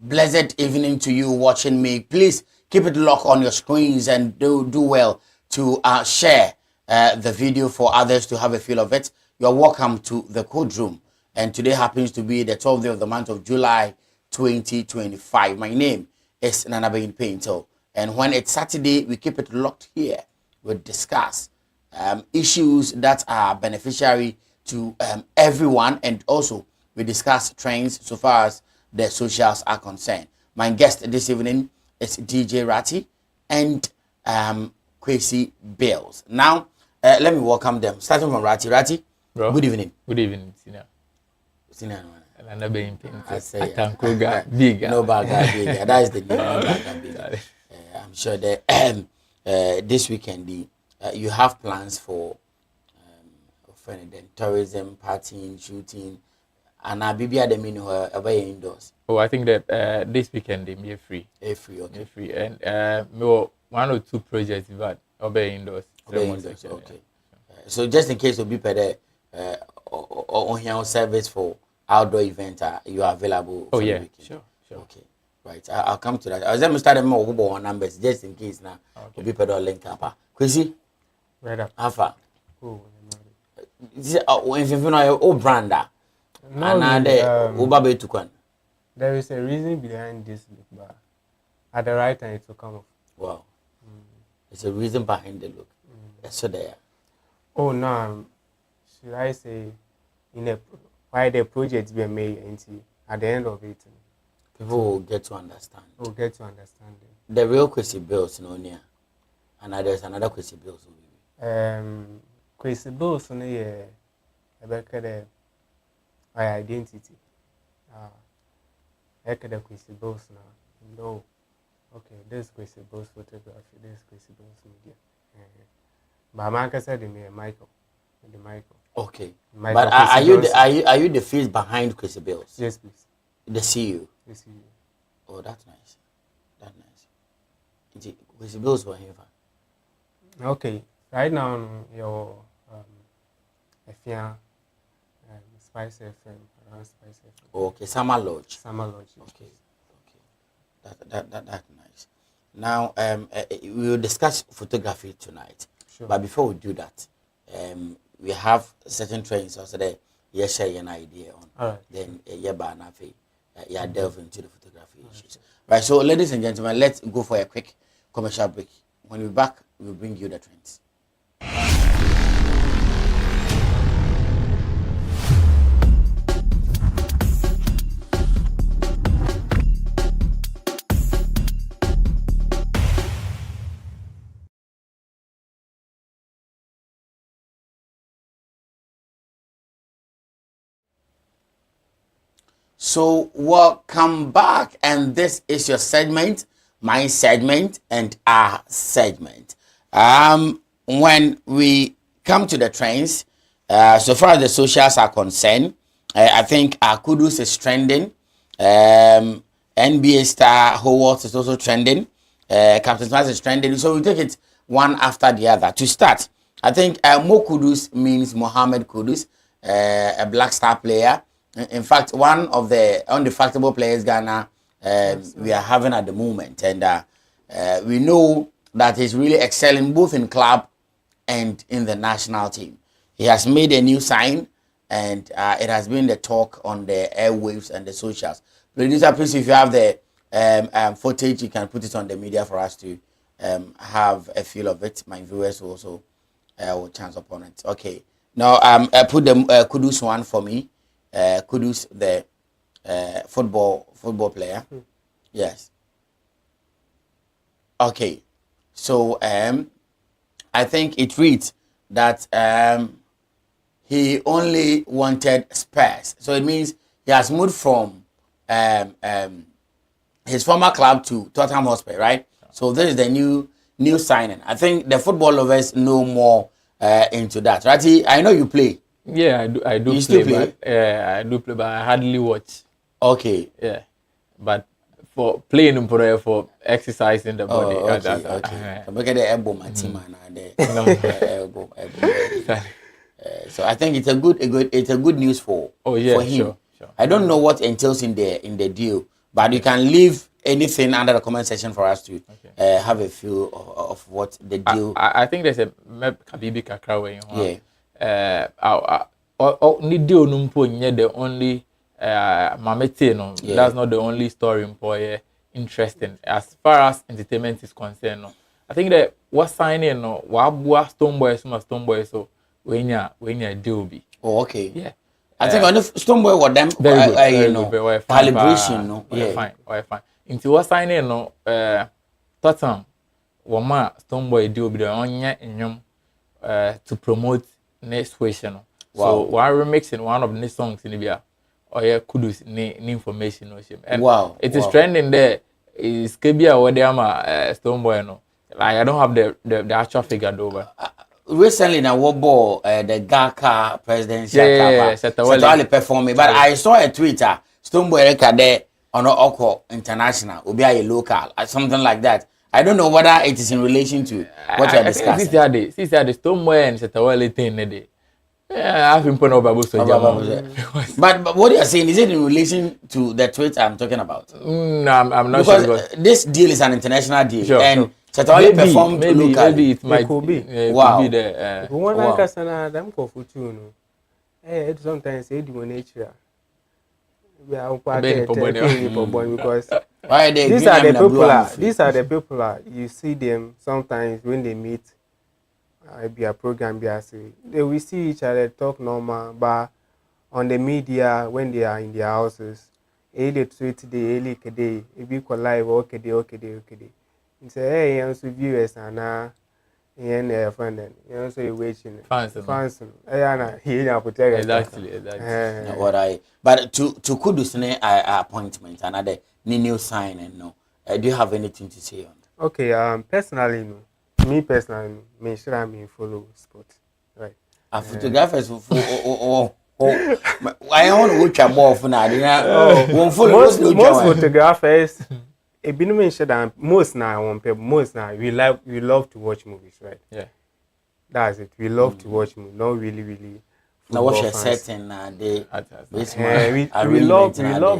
Blessed evening to you watching me. Please keep it locked on your screens and do well to share the video for others to have a feel of it. You're welcome to the Code Room. And today happens to be the 12th day of the month of July 2025. My name is Nanabein Painter. And when it's Saturday, we keep it locked here. We discuss issues that are beneficiary to everyone, and also we discuss trends so far as the socials are concerned. My guest this evening is DJ Ratty and Kwesi Bills. Now, let me welcome them. Starting from Ratty. Ratty, bro. Good evening. Good evening, Sina. Sina, I say, Atankoga big. No baga big. That is the new no baga big. I'm sure that this weekend you have plans for tourism, partying, shooting, and I be at the mini away indoors. Oh, I think that this weekend they be free. Free, okay. Free, and one or two projects, but obey indoors. Okay. So just in case you be better, on your service for outdoor event, you are available. Oh yeah, sure. Okay, right. I'll come to that. I was going to start more numbers just in case now. Okay. Be better link up. Kwesi, right up. Alpha. Oh, this is a brand. There is a reason behind this look, but at the right time it will come off. Wow. There's a reason behind the look. So there. Oh no, should I say why the project being made until at the end of it, people will get to understand. The real Kwesi Bills in here. And there's another Kwesi Bills. Kwesi Bills on here about the identity. The Kwesi Bills now. No. Okay, this Kwesi Bills photography, this Kwesi Bills media. But Marcus said Michael. Okay. Michael, but are you the face behind Kwesi Bills? Yes, please. The CEO. The CEO. Oh, that's nice. Kwesi Bills were here. Okay. Right now your FM Spice FM, around Spice FM. Okay, Summer Lodge. Okay. That's nice. Now we will discuss photography tonight. Sure. But before we do that, we have certain trends also there. Yes, share an idea on. All right. Then delve into the photography issues. Right. So, ladies and gentlemen, let's go for a quick commercial break. When we're back, we'll bring you the trends. So welcome back, and this is your segment, my segment, and our segment. When we come to the trends, so far as the socials are concerned, I think our Kudus is trending. NBA star Howard is also trending. Captain Smith is trending. So we take it one after the other. To start, I think Mo Kudus means Mohammed Kudus, a Black Star player. In fact, one of the undefectable players Ghana we are having at the moment, and we know that he's really excelling both in club and in the national team. He has made a new sign, and it has been the talk on the airwaves and the socials. Producer, please, if you have the footage, you can put it on the media for us to have a feel of it. My viewers also will chance upon it. Okay, now put the Kudus one for me. Kudus, the football player. Yes. Okay. So I think it reads that he only wanted Spurs. So it means he has moved from his former club to Tottenham Hotspur, right? So this is the new signing. I think the football lovers know more into that. Right? I know you play. Yeah, I do play, but I do play, but I hardly watch. Okay. Yeah, but for playing for exercising the body. Okay. Look at the elbow, my team, and elbow. So I think it's a good news for him. Sure. I don't know what entails in the deal, But you can leave anything under the comment section for us to have a feel of what the deal. I think there's a Kabibi Kakra way. Yeah. Ni deal numpo nye the only mamete no. That's not the only story employer interesting as far as entertainment is concerned. No. I think that what signing no wabua Stonebwoy so when you deal be. Oh, okay. Yeah. I think on the Stonebwoy with them, very good, you know, good, calibration, no, fine. Into what signing no, Tottenham, Wama Stonebwoy deal be the only to promote next question. No. So while remixing one of the songs in the or yeah, kudus ni information no shame. And it is trending there. Is Kebia or the Stonebwoy no. Like I don't have the actual figure over. Recently, now what ball the Gaka presidential Setawale performing, but I saw a Twitter Stonebwoy Kade on Oko International, Obia local, something like that. I don't know whether it is in relation to what you are discussing. This is the Stonebwoy and Setawale thing. Yeah, I've been putting over but what you are saying, is it in relation to the tweet I'm talking about? No, I'm not because sure. Because this deal is an international deal. Sure, and Setawale performed locally. Maybe it might could be. Wow. Could be the, one like Kasana, them go for two. Sometimes say do nature. We are because why they these are the popular. These are the popular. You see them sometimes when they meet. Be a program, they will see each other talk normal, but on the media when they are in their houses, they tweet the day, if you call live, okay. And say, hey, I'm so viewers and friend, you know, so you're waiting. Fans. Exactly. But to Kudus appointment, another new sign and no. Do you have anything to say on that? Okay, personally, no. Me personally, me sure I follow sport, right? A photographer I want to watch a ball for now. Most photographers, a bit mention that most now we love to watch movies, right? Yeah, that's it. We love to watch movies, not really. Now watch a setting we love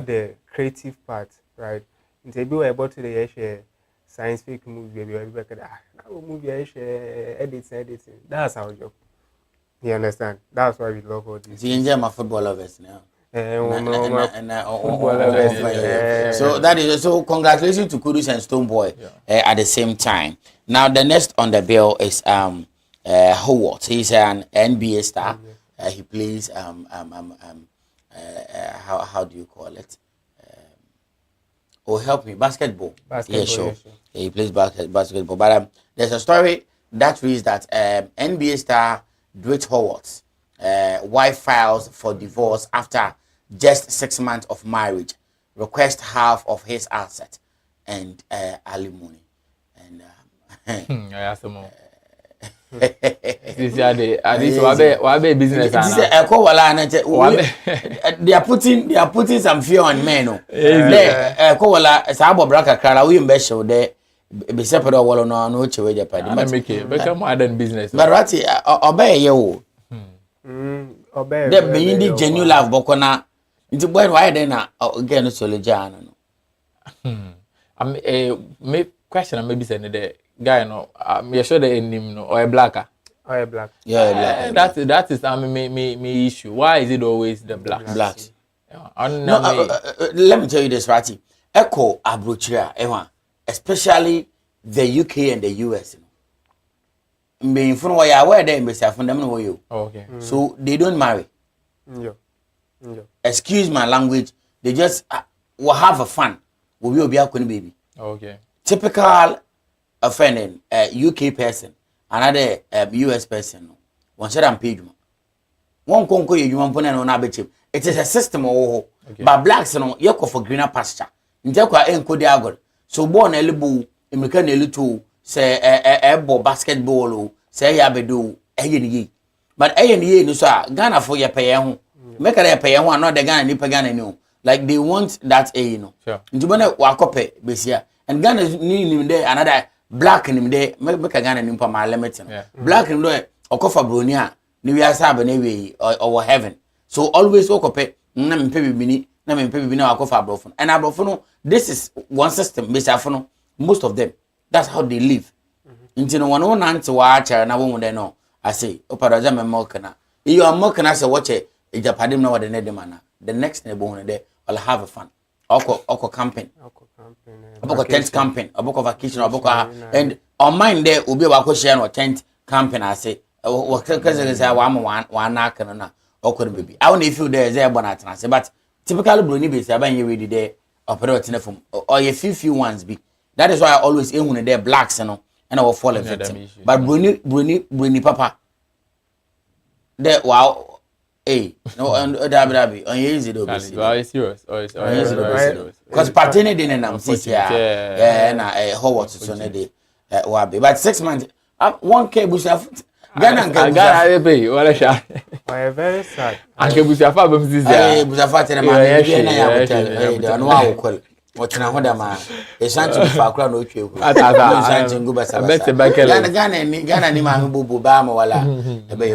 the creative part, right? It's a bit about the science fiction movie, editing. That's our job. You understand? That's why we love all this. You enjoy my football lovers now. So that is so. Congratulations to Kudus and Stonebwoy at the same time. Now the next on the bill is Howard. He's an NBA star. He plays how do you call it? Help me, basketball. Yeah, sure. Yeah, he plays basketball. But there's a story that reads that NBA star Dwight Howard's wife files for divorce after just 6 months of marriage, request half of his asset and alimony. And this business. They are putting some fear on men. Be separate or no chewe Japan. Become modern business. But Rati obey you. Obey. There be the genuine love bokona. It's why then again solojano. Me question maybe say the guy no me sure the name no or a blacker. Or a black. Yeah, black. That is me issue. Why is it always the blacks? Let me tell you this, Rati. Echo abrochira ewa. Especially the UK and the US. Being from where you are, they must have fundamental you. Okay. So they don't marry. Yeah. Excuse my language. They just will have a fun. Will be a baby. Okay. Typical offending UK person, another US person. One share and page. One conquer you want to know on. It is a system. But blacks, you go for greener pasture. In Jacqa and Kodiago. So born a little American little say ball basketball say ya bedo ye. But ye no sir Ghana for your pay make a pay one not the Ghana ni Ghana no. Like they want that you know. Sure. Njubane wakope besia. And Ghana ni there another black in there make a Ghana ni ma limit. Black in there okofa bronia ni we are sabe na we or heaven. So always wakope na mpe bibini na me pe bibi na akofa abrofo and abrofo no this is one system besafo no most of them that's how they live nti no wono na nte wa acha na wo de no I say oparaja me milk na you are milk na say watch e japadem na wode ne de mana the next neighbor one there will have a fun oko camping oko tent camping oko vacation oko and on mine there obi wa ko share no tent camping I say what say wa na aka na oko no baby I want if you there is a bona trans but typically brony be say ban you ready there operate na from or you few ones be that is why I always ehun there blacks no and I will fall a victim but brony papa there wow hey, no, and Dabi, on easy though. Well, serious. Because partner didn't know, yeah, and Howard to Sunday, Wabi. But 6 months, 1K Bushaf, Ghana, Ghana, pay, what a shot. I very sad. Uncle Bushafa, Busafat and I don't know what na hoda ma e santi fa kra no twe ku santi nguba sabasa Ghana ni ma bubu ba ma wala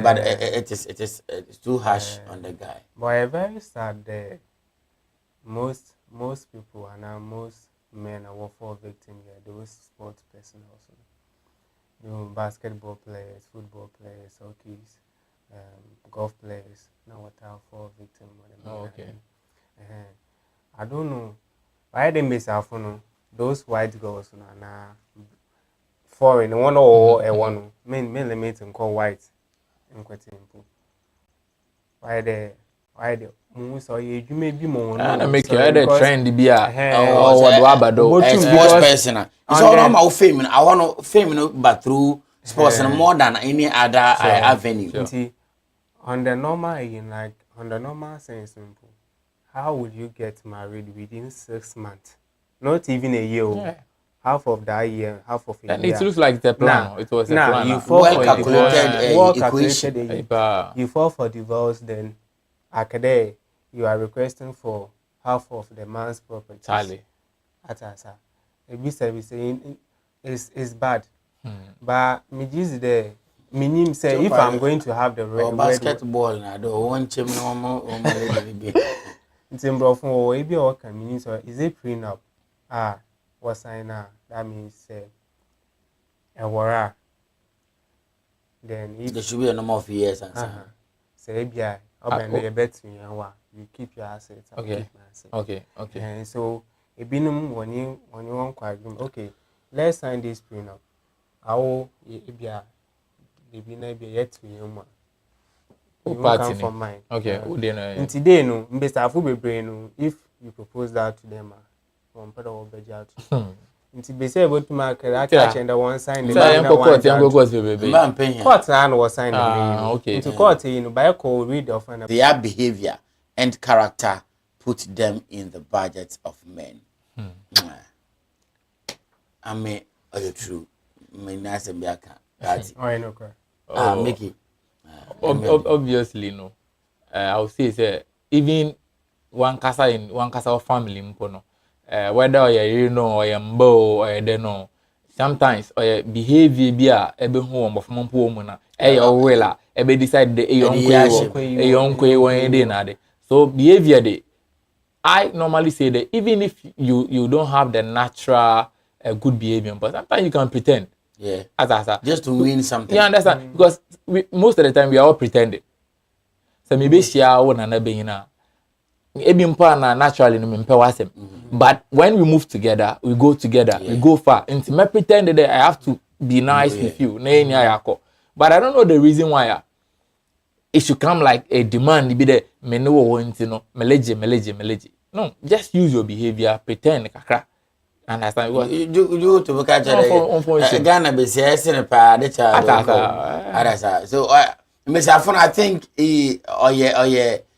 but it is too harsh on the guy but very sad that most people and most men are for victims here those sports person also basketball players, football players, hockeys, golf players now what are for victims okay I don't know why they miss out for those white girls na foreign one or a one mainly meeting called white in Kwatimpo. Why the most or you may be more na make you the trend be or what abado sports person it's all about fame I want to fame but through sports and more than any other avenue on the normal sense simple. How would you get married within 6 months? Not even a year. Yeah. Half of that year, half of a year. And it looks like the plan. It was a plan. You fall well calculated equation. You fall for divorce, then Akade, you are requesting for half of the man's property. Tally. Atasa. It's bad. But me just the minim say if I'm going to have the basketball na do one chim no more Timbro for maybe or can mean so is it prenup? What sign that means a wara. Then if there should be a number of years and say yeah, you bet me you keep your assets. Okay. And so a binum when you want quite okay, let's sign this prenup. I will be yet to you. You come from mine. Okay. And today, no, if you propose that to them, one part of the judge. And be able to mark that catch and the one sign the court and was signed. Okay. Into court, by a call read of their behavior and character put them in the budget of men. I mean, are you true? My nice and Biaka. I know. Mickey. Obviously, no. I would say even one casa family mpono. Whether you know or you mbo or you know, sometimes or behavior be ebe home of mpo muna. Wela ebe decide the young when they na de. So behavior de. I normally say that even if you don't have the natural good behavior, but sometimes you can pretend. Yeah. As just to win something. You understand? Because most of the time we are all pretending. So maybe share one another na. Naturally no wasem. But when we move together, we go together, we go far. And me pretend that I have to be nice with you. But I don't know the reason why it should come like a demand be the me no want to know meleje. No, just use your behavior, pretend kakra. Understand what you to catch Ghana be saying pa de child. So Mr. Afon, I think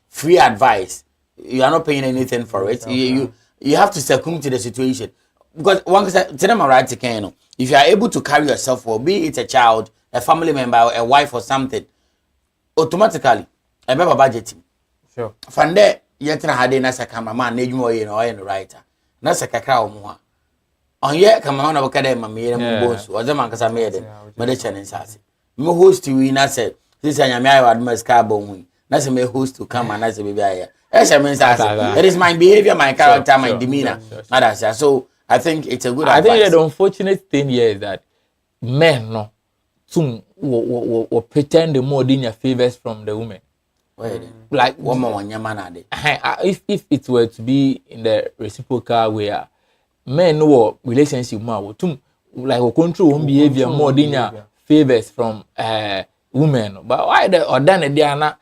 free advice. You are not paying anything for it. You have to succumb to the situation. Because one tell them right to if you are able to carry yourself well, be it a child, a family member, a wife or something, automatically a member budgeting. Sure. From there, you can have a cameraman, a writer. That's a cacao. On ye come on about Kadema, bones, was a man made it. Medicine and sassy. No host you in I said, this I am admire carbon. That's a host to come and that's a baby here. It is my behavior, my character, my demeanor. So I think it's a good advice. I think the unfortunate thing here is that men no soon will pretend more in your favors from the women. Like woman man if it were to be in the reciprocal where men know relationship more like will control one behavior more than your favors from women. But why the or then they are not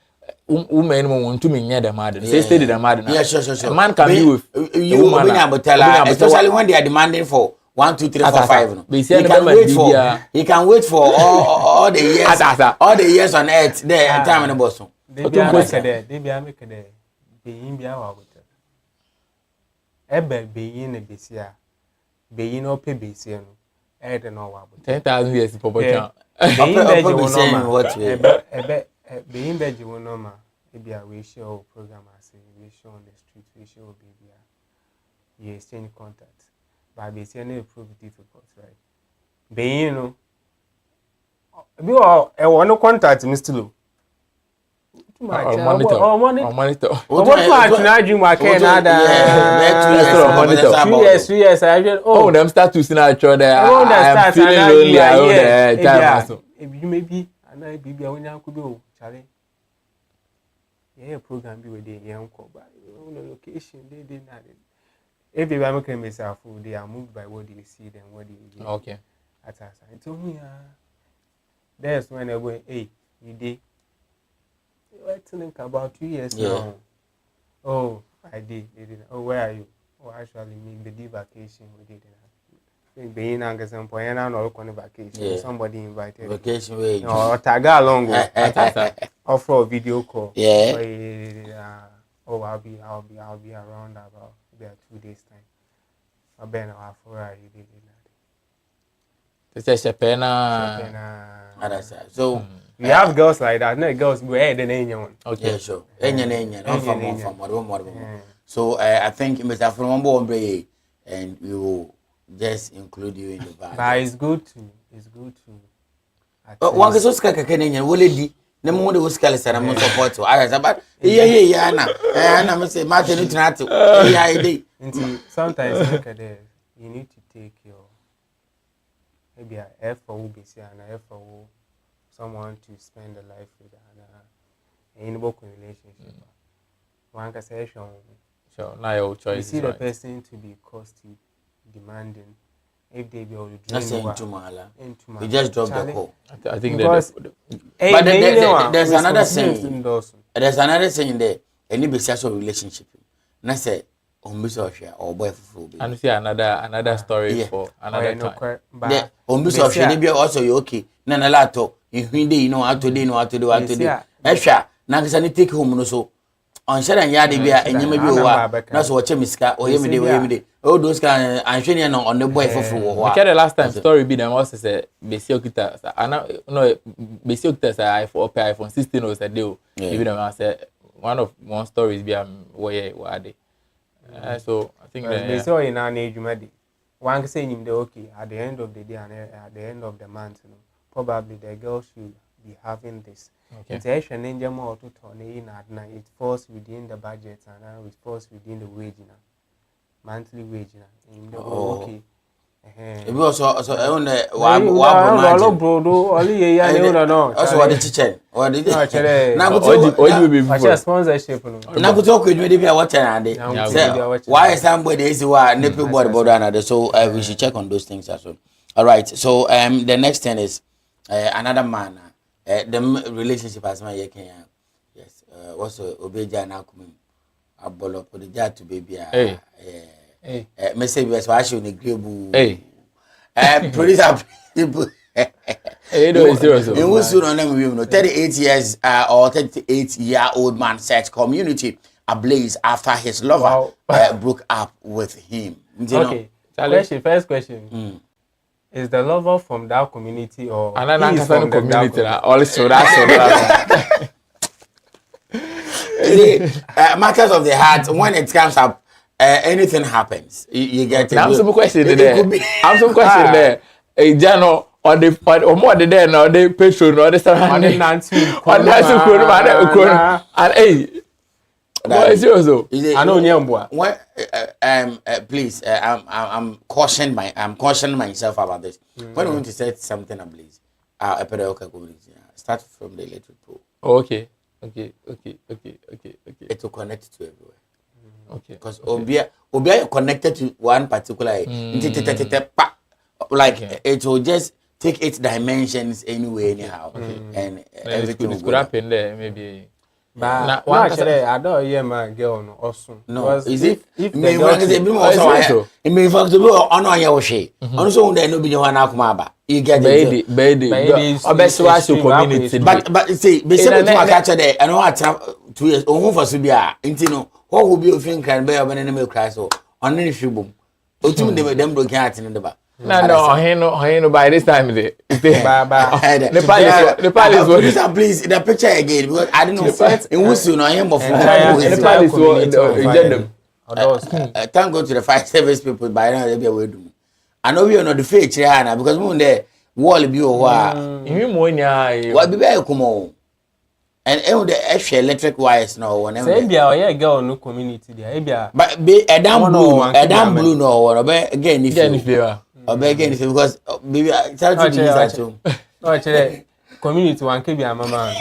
women want to mean the mad. Say stay the mad. Yeah, sure. A man can be with you woman, especially when they are demanding for 1, 2, 3, 4, 5. He can wait for all the years, all the years on earth. The time in the Boston. They be a make there. Being be our water. Ebe being a besia. Being or pay besia. I don't know what. 10,000 years for Bocha. Being bed you will normal. Maybe we show program as we show on the street, we show baby. You exchange contact. But besia no prove difficult, right? Being you know. You are a one contact, Mr. Lu. Monitor. What I dream I can add 2 years. I just them status in our show there. I'm feeling lonely out there. You maybe and I be when I could go, Charlie. Yeah, program be with the young couple. Location they did not. If you are making myself food, they are moved by what you see and what you hear. Okay. At us, I told me, there's when I went, hey, you did. I think about 2 years now. Oh, I did. Oh, where are you? Oh, actually, me the vacation we did. Being an example, and I'm not on vacation. Yeah. Somebody invited. Vacation way. Or tag along. Offer a video call. Yeah. Oh, I'll be around about 2 days time. I've been off for you did that. It's a pena. So. We have girls like that. No girls go ahead and anyone. Okay, yeah, sure. So I think Mr. Frombo and we will just include you in the bag. But it's good to. One can also Kenya will it the more the Oscar said I'm support to others about yeah, and I'm say Martin Internato. Sometimes look at this. You need to take your maybe an F for UBC and an F for someone to spend a life with in a broken relationship. One can say, sure, now your choice. You see the person to be costly, demanding. If they be able to drink you just drop the call. I think but there's another thing. There's another thing there. Any business relationship. And say, or boyfriend. And see another story for another time. But also you okay. Nana lato. You know how to do. Extra. Now take home no so. On share and yard be and you may be that's what chemiska or every all those kind and showing on the boy for the last time story be them also say basic guitars. I know basic guitars iPhone 16 was a deal. Even them say one story is be where they. So I think they saw in an age one can say him the okay at the end of the day and at the end of the month, probably the girl should be having this. It's actually more to turn in at night. It falls within the budget and it falls within the wage monthly wage okay. It was also on the also what the teacher or the sponsorship. Now talk with me why somebody is nipple board another, so we should check on those things as well. All right, so the next thing is another man. The relationship as my yes. Also Obeja na kumim. Abolo for the jar to baby. Message was actually in the grebu. Producer people. It soon on them 38 years or 38-year-old man set community ablaze after his lover broke up with him. Okay. First question. Is the lover from that community or he is from the community? Also, matters of the heart. When it comes up, anything happens. You get it. I'm some question there. I'm some question there. Jano or the there now the petrol or the surrounding nancy and hey what is yours though? I know nyambua. Please I'm cautioning myself about this. When we want to set something ablaze, a pedagogical community start from the electric pole. Okay. It will connect to everywhere. Okay. Because Obia connected to one particular like it will just take its dimensions anyway anyhow, and everything will could happen there maybe. But actually, I don't hear my girl no also. No, is if it? the Me girl want to be also. It may fact to be on your way. On so there no be no one akuma. You get it. Baby. Obviously, was your community. But see, be say to catch there. I know what 2 years. On for so bia. Inti no. What will be of think can be of an enemy cry so. On any shubum. Otum dem broken heart in the back. No, he by this time the palace. Please, the picture again because I don't know. In Wusu, no, I am of the palace. Thank God to the fire service people by now they be away do. I know we are not the fake here because we there wall be over. What be very common. And the extra electric wires now whenever. Say be our girl no community there. But be a damn blue no or again if you. Again, because baby, I tell you this at home. No, actually, community one can be a mama.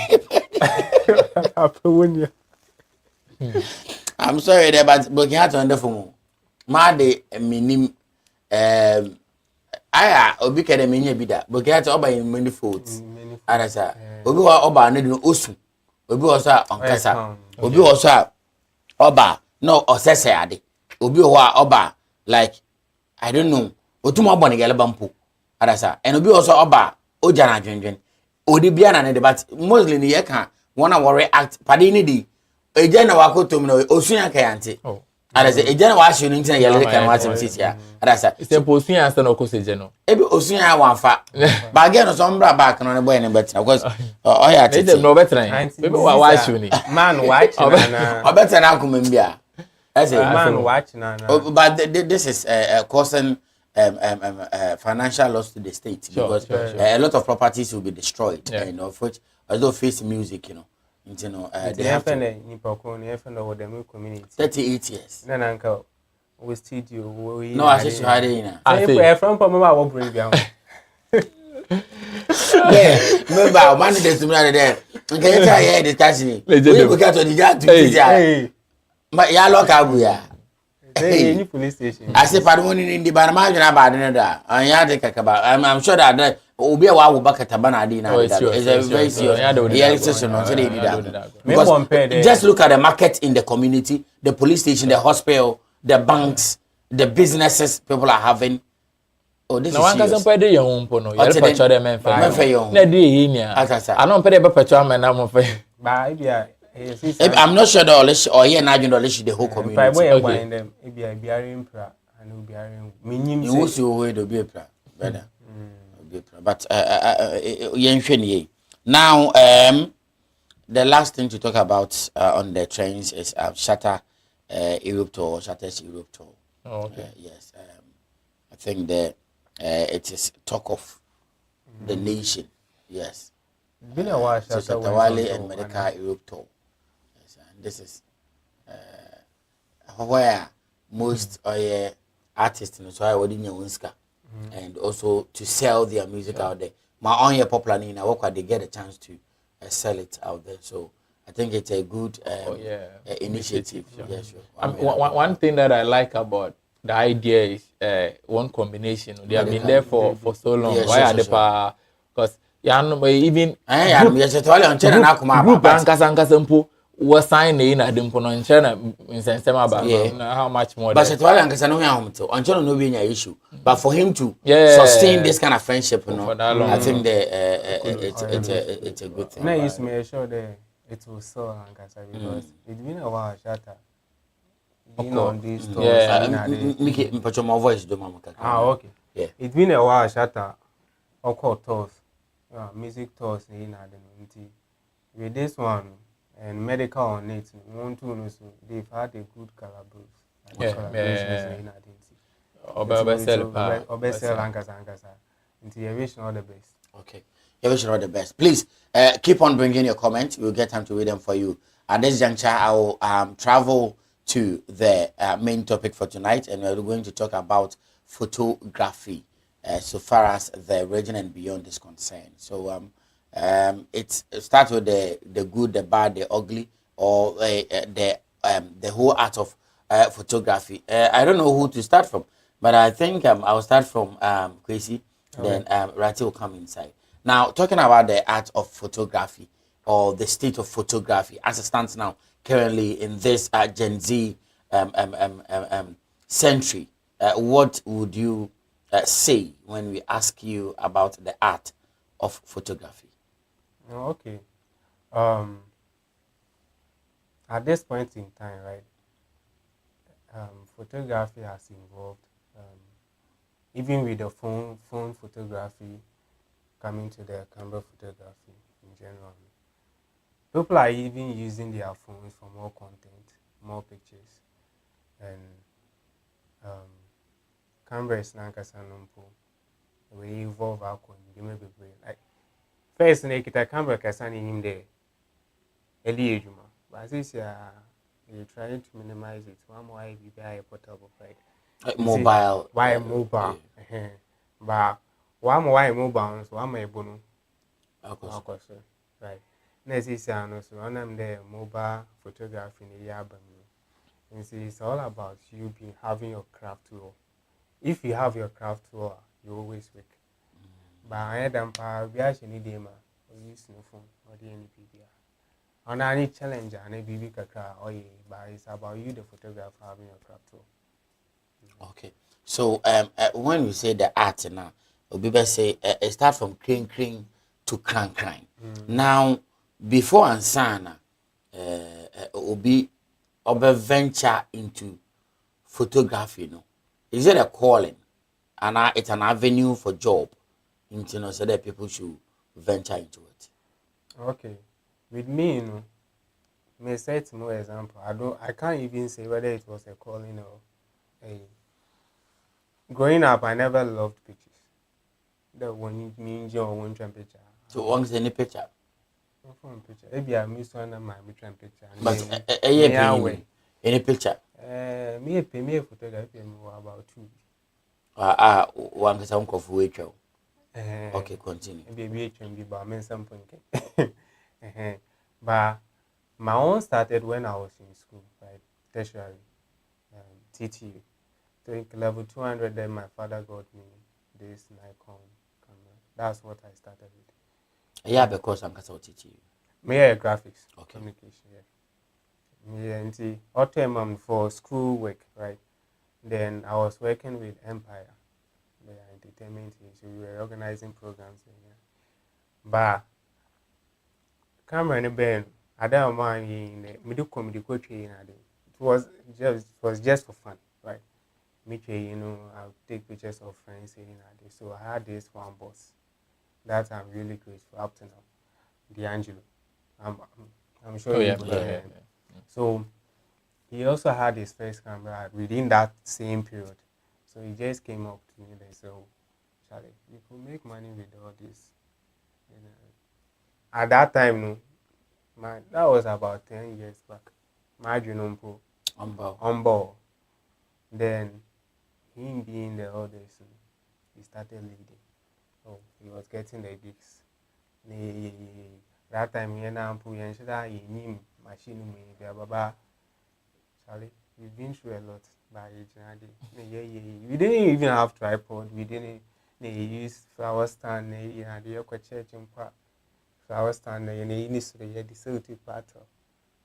I'm sorry there, but you have to understand. My day, minim, I obi kede menye bida, but you have to oba in many folds. Arasa, obi wa oba ne do osu, obi wa so onkasa, obi wa so oba no osese ade, obi wa oba like I don't know. Otuma boni gele bampo adasa and obi also oba oja na dwendwen odi bia na ne but mostly ne yeka wona wo react pade ni di eje na wakotom na osuya kayante adasa eje na wa hye no ntina yele kan wa tem ya adasa simple osuya asa na okoseje no ebi osuya wa mfa ba ge no so mbra back no ne boy ne betina because oya tete dem no betina maybe wa hye ni man watch na obetina akuma mbia I say man watch na but this is causing financial loss to the state because a lot of properties will be destroyed and of which although face music they have to with the community 38 years nananka we studio we no I just had it I say from mama what bring down yeah remember man dey to me there okay you try here discussion we go get to the jail to but ya lock abu ya any police station. I say pardon in the banama na bad na da. Anya de kakaba. I'm sure that obi a wa wo bakata bana di na da. It's a very serious. Yeah, station no say dey that. Just look at the market in the community, the police station, the hospital, the banks, the businesses people are having. Oh, this is serious. No one can pay your home no. You pay cho them men. Na di yi nia. I don't pay the pay cho men na mo pay. Ba bia I'm not sure the or here na the whole community. If I wear them, it be a bearing pra and will be bearing. Minim you also way to be pra, better. But now the last thing to talk about on the trains is Shatter Europe tour, Shatter's Europe tour. Oh, okay. Yes, I think that it is talk of the nation. Yes. Been a while, Shatter Wale and Medical Europe tour. This is where most artists in Australia would in Winska and also to sell their music out there. My own year popular in a work they get a chance to sell it out there. So I think it's a good initiative. Sure. Yeah, sure. One thing that I like about the idea is one combination. They have been there for so long. Yeah, why are they sure. because even group ankasa mpo was sign na dem pono nche na nsensem aba how much more but Shetwale ankasa no hia homto oncho no be nya issue but for him to sustain this kind of friendship I think it's a good thing. Now you may sure that it will sell ankasa because it's been a while Shatter on these tours Mickey mpacho my voice do mama kaka okay it's been a while Shatter or tours music tours in Adamiti with this one and medical on it. One two no so they've had a good collaboration. Obesel ankasa. Into your wish all the best. Okay. You wish you all the best. Please keep on bringing your comments. We'll get time to read them for you. At this juncture, I will travel to the main topic for tonight, and we're going to talk about photography so far as the region and beyond is concerned. So it starts with the good, the bad, the ugly, or the whole art of photography. I don't know who to start from, but I think I'll start from Kwesi. Then Rati will come inside. Now, talking about the art of photography or the state of photography as it stands now, currently in this Gen Z century, what would you say when we ask you about the art of photography? Oh, okay. At this point in time, right, photography has evolved. Even with the phone photography coming to the camera photography in general, people are even using their phones for more content, more pictures, and cameras nankasa numpo we evolve akọ ndime bebree. Like first na kita camera kasa na him there early ejuma, but since you're trying to minimize it, one more be very portable, right? Mobile. Why mobile? Yeah. But one more mobile, so I'm able to. Right. Next is so one of the mobile photography in the album. And see, it's all about you having your craft tool. If you have your craft tool, you always work. But I had them we actually need them or use no phone or the NPB. On any challenge and a BB kakra, oh yeah, but it's about you, the photographer, having your craft tool. Okay. So when we say the art now, we say it start from crane to crank. Now, before Ansana, Obi venture into photography, no? Is it a calling? And it's an avenue for job. So that people should venture into it. Okay. With me, may set more example. I can't even say whether it was a calling or a. Growing up, I never loved pictures. That one means you one picture. So once any picture. From picture. Maybe I miss one of my picture. But any picture. Me a photography about 2. One can sound of weight. Okay, continue. Maybe it can be about me some point. But my own started when I was in school, right? Tertiary, TTU. I think level 200. Then my father got me this Nikon camera. That's what I started with. Yeah, because I'm going to teach you. Me graphics, okay. Communication. Yeah. Me and see, all for school work, right? Then I was working with Empire, the entertainment so we were organizing programs. Yeah. But camera in the band, I don't mind in the middle comedy coaching. It was just for fun, right? I'll take pictures of friends saying that. So I had this one boss that I'm really grateful up to now, D'Angelo. I'm sure you know him. So he also had his first camera within that same period. So he just came up to me and said, "Oh, Charlie, you could make money with all this." At that time, that was about 10 years back. Imagine on board. Then him being the oldest, he started leading. Oh, he was getting the gigs. That time, he knew machine baba. Charlie, we've been through a lot by age. We didn't even have tripod. We didn't use flower stand. The church in flower stand. The silty part,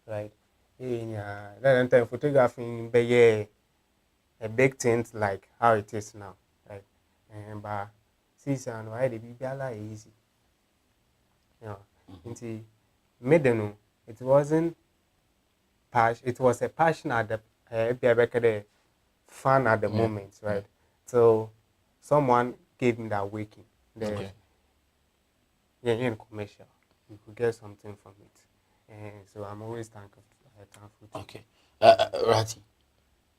right? That time photographing, a big thing like how it is now, right? But since I know why the BBL easy, it wasn't passion. It was a passion at the fun at the moment, right? So someone gave me that waking. In commercial, you could get something from it, and so I'm always thankful. Okay, Rati.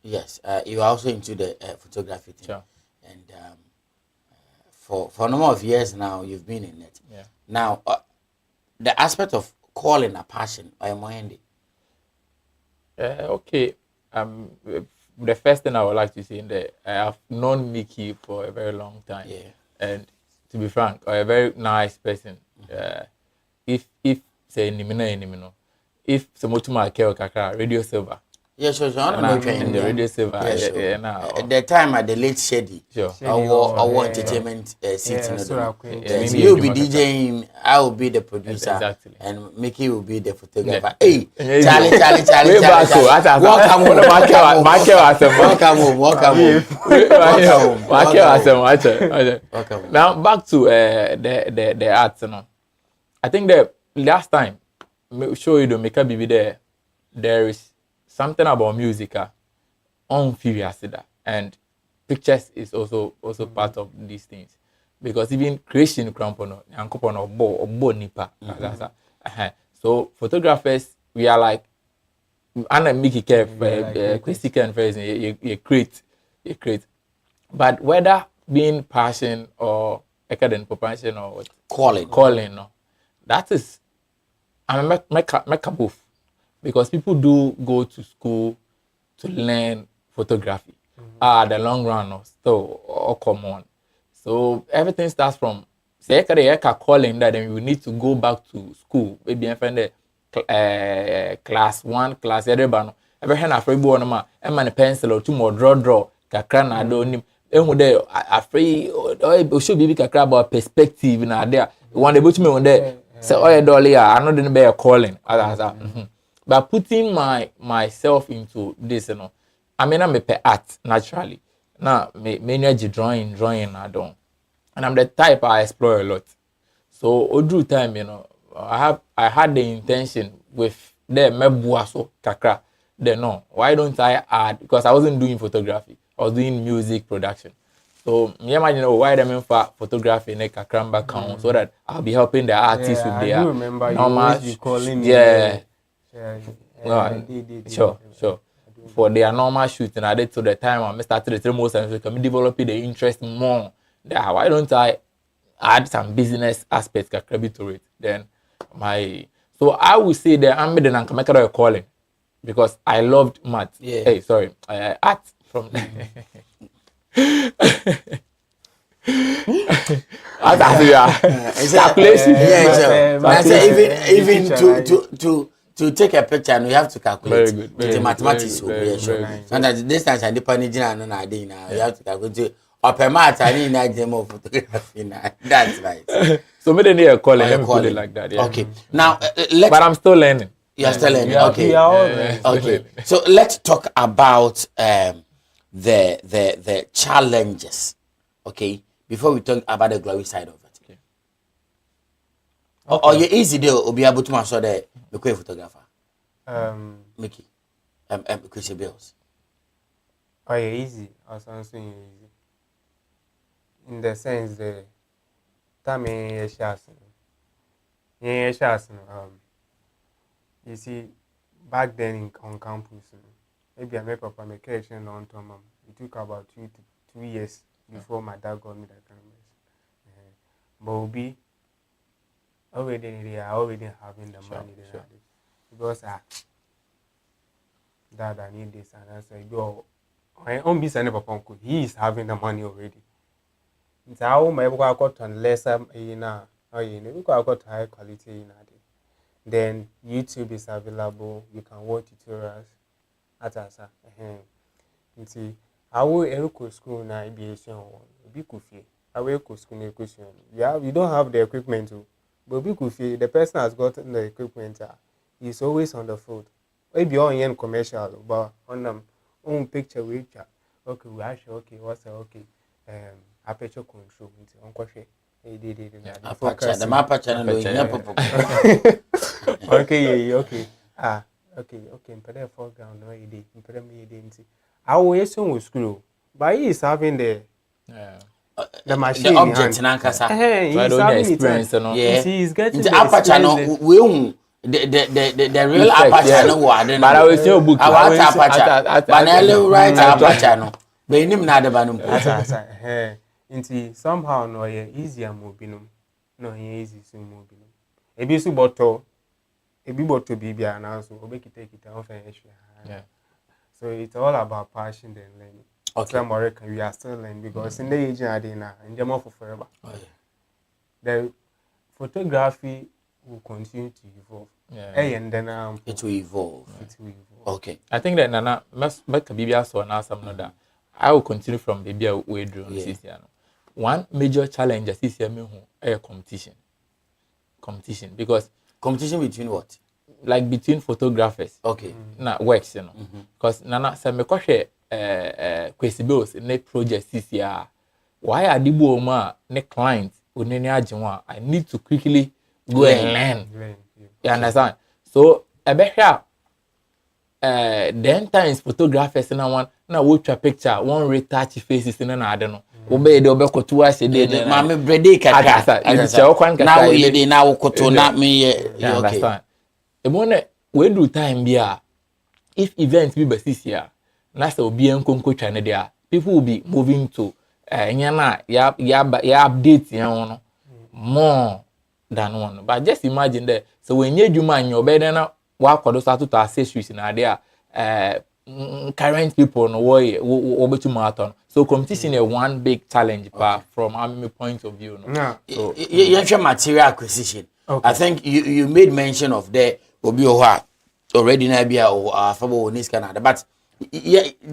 Yes, you are also into the photography thing. Sure. And for a number of years now. You've been in it. Yeah. Now, the aspect of calling a passion, I am handy. Okay. The first thing I would like to say in there, I have known Mickey for a very long time. Yeah. And to be frank, a very nice person. If say nimino, if somotuma keo kakra radio silver. Yeah, sure. And the radio silver. The time at the late Shady. Sure. Our entertainment seat. Yeah, You will be DJing, I will be the producer, Exactly. and Mickey will be the photographer. Yeah. Hey, Yeah. Charlie. Way back, Welcome home. Welcome. Now back to the arts. I think the last time show you the maker be there is something about music on furious and pictures is also part of these things, because even creation crampono yankopono bo nipa. So photographers, we are like Anna Mickey Kev, Christy Ken you create, but whether being passion or academic passion or what calling, no, that is I make a both, because people do go to school to learn photography. The long run or still or come on. So everything starts from say calling that then you need to go back to school. Maybe I find class 1, class everybody. Every hand afraid boy no man pencil or two more draw kakra na do nim. Ehun there afraid or should be kakra about perspective na there. One day me one there. Say oh dolly I know the be calling. But putting myself into this, I mean, I'm a art naturally. Now, me drawing I don't, and I'm the type I explore a lot. So all through time, I had the intention with the mebuaso kakra. Then no, why don't I add? Because I wasn't doing photography, I was doing music production. So me imagine why them for photography in a kakramba count so that I'll be helping the artists with their. I do remember normal, you calling me. Yeah. Sure. For their normal shooting, I did to the time I started the most and so developing the interest more. Why don't I add some business aspects to it? Then so I would say that I'm the Nankameka calling, because I loved math. Yeah. Hey, sorry, art from. Calculation. Even to take a picture, and we have to calculate. Very good. The mathematics will be sure. And at the distance and the panigina and I now, you have to calculate. Upper math, I need that demo photography now. That's right. So maybe they are calling. Let me put it like that. Yeah. Okay. Now, but I'm still learning. You're still learning. Yeah, Okay. we are all learning. Okay. So let's talk about the challenges. Okay. Before we talk about the glory side of it. Okay. Or you easy there will be able to show the photographer. Mickey. Chrissy Bills. Oh, yeah, easy. Also, easy. In the sense that time you see, back then on campus, maybe I made Papa make connection on Tom. It took about 2 years before my dad got me that kind of mess. But we already having the money there. Because Dad, I need this, and I said, go. I don't be sending Papa uncle. He is having the money already. It's how my book got on lesser we got high quality then YouTube is available. You can watch tutorials at us. See, I will go school now. Be kufi. I will go school na question. You don't have the equipment to, but be kufi. The person has gotten the equipment. He's always on the foot. Maybe on commercial, but on them own picture with okay, we actually okay. What's okay? Aperture control. Okay. The map channel. Okay. Okay. Impede foreground no ide. Impede me ide. I will assume with school, but he is having the machine. The object in Ankasa. He's having experience. Yeah. He's getting the aperture no we the real aperture no wa de. But I will still book. I want aperture. But I right aperture no. Be nim na de ba no. Inti somehow no easier mobinum. No easy so mobinum. Ebi su bottle. Ebi bottle bibia now so obekita often issue. Yeah. So it's all about passion and learning. Okay. Some American we are still learning because in the age I did now and them for forever. Oh, yeah. The photography will continue to evolve. Yeah. And then It will evolve. it will evolve. Okay. I think that Nana must make a BBA so now some that I will continue from BBA way drew on this year. One major challenge this year me competition. Competition because Competition between what? like between photographers. Okay. Na works, you know. Because Nana say me kwahwe Kwesi Bills ne project this year. Why are the ma ne client oneni agyewa? I need to quickly go and learn. You understand? So ebehwa then times photographers na one na wo twa picture one retouch faces na ade no obe de obekoto ase de na Mama brede kaka. Na we dey na wokoto na me you understand? Ebo ne we do time bia if event be basisia na say obi enkonko twa ne dia people will be moving to nyana ya update yan no more than one. But just imagine that so when you do man your bed na wa kodo start to accessories na there current people no way obetu marathon. So competition is one big challenge from my point of view no. Yeah. So you material acquisition. Okay. I think you made mention of the obi oha already na bia or afabo ni Canada, but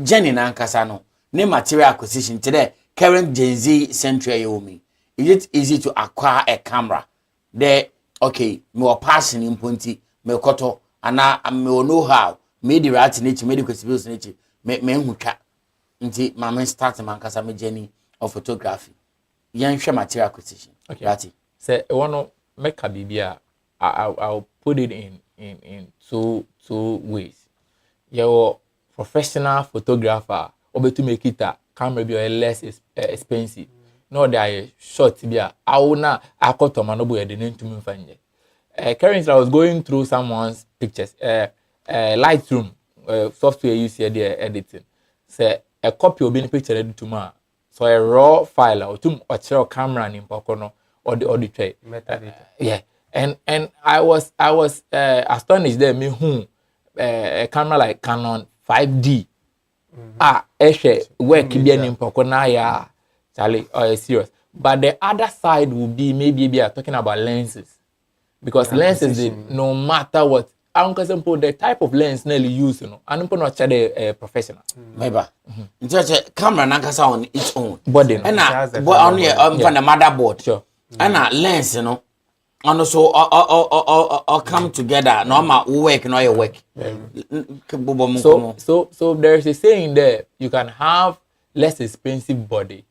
Jenny na nkasa no ne material acquisition today current Gen Z century yomi. Is it easy to acquire a camera? There, okay, me passion in punti, me koto, ana me know how, me the right nature, me the possibilities nature, me huka. Inti mama start man kasa me journey of photography. Yan share material acquisition. okay. Right. Say wanna make a BBA. I'll put it in two ways. Your professional photographer or to make it a camera be less expensive. No, they short bia. I will not accord to manobo the name to me find. Currently, I was going through someone's pictures. Lightroom software you see there editing. Say a copy of the picture edit to ma. So a raw file or to a camera in Pocono or the tray. Yeah, and I was astonished there me who a camera like Canon 5D. Work be in Pocono ya. Charlie, serious. But the other side will be maybe talking about lenses. Because lenses, no matter what, the type of lens Nelly use, you know, and not a professional. Maybe. Just camera nankasa on its own. Body. And on the motherboard. Sure. And lens, you know, and also or come together. Normal work, no your work. So there is a saying there, you can have less expensive body.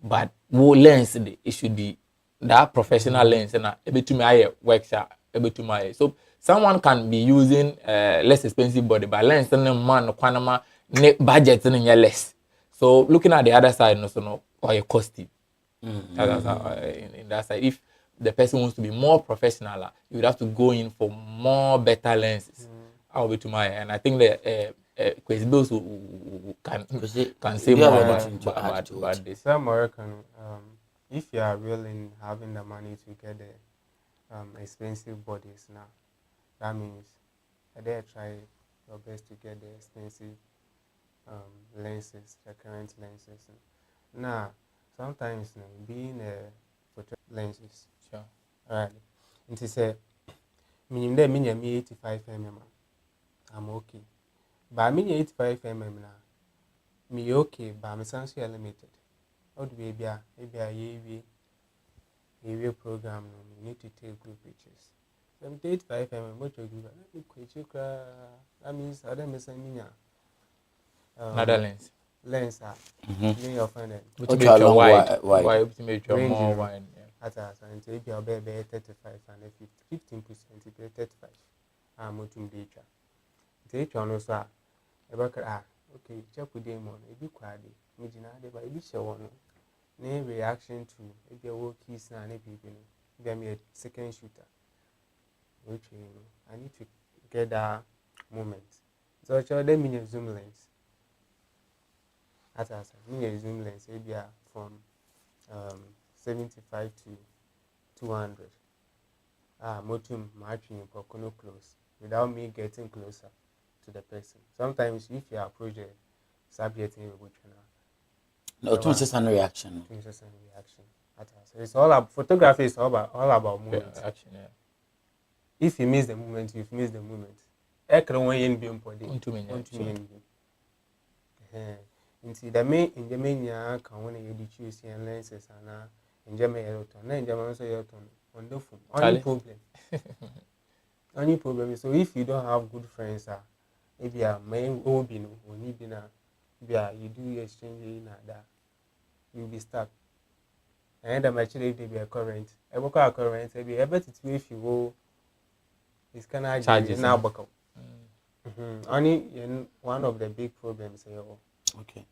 But wo lens it should be that professional lens and able to my workshop able to my so someone can be using less expensive body but lens and man kwanama budget and less. So looking at the other side no or a costly. In that side if the person wants to be more professional you would have to go in for more better lenses. I'll be to my and I think that Kwesi Bills can say more about this. Some American, if you are willing having the money to get the expensive bodies now, that means they try your best to get the expensive lenses, the current lenses. Now, sometimes being a photo lenses, Sure. right? And to say, me 85 mm, I'm okay. But I mean 85 mm now. Me okay, but I'm essentially limited. How do we be a program? You need to take good pictures. So I'm 85 mm. What you that means I don't miss any Another lens. Lens. You your friend. Which make your wide. Which make your more wide. At us, and if you are 35 and 15%, 35. I'm going to be take on us. Okay, check with them on a big crowd. Imagine by a show one. Name reaction to if your work is not any people. Give me a second shooter. Which I need to get that moment. So I show them in a zoom lens. At us, me a zoom lens, maybe from 75 to 200. Motum matching Pocono close without me getting closer to the person. Sometimes if you approach a subject in which no, 26 reaction. 26 reaction. It's all about photography is all about movement. Yeah, action, yeah. If you miss the movement, you've missed the movement. Into the main in the main can when you choose and lenses and Jamaica Elton, then Jamaica Elton wonderful. Only problem is so if you don't have good friends, if you are main obino or nibina, you do exchange in that, you'll be stuck. And I'm actually they be a current. I work out current, I be able to if you go. It's kind of charges now, buckle. Only one of the big problems here. Okay.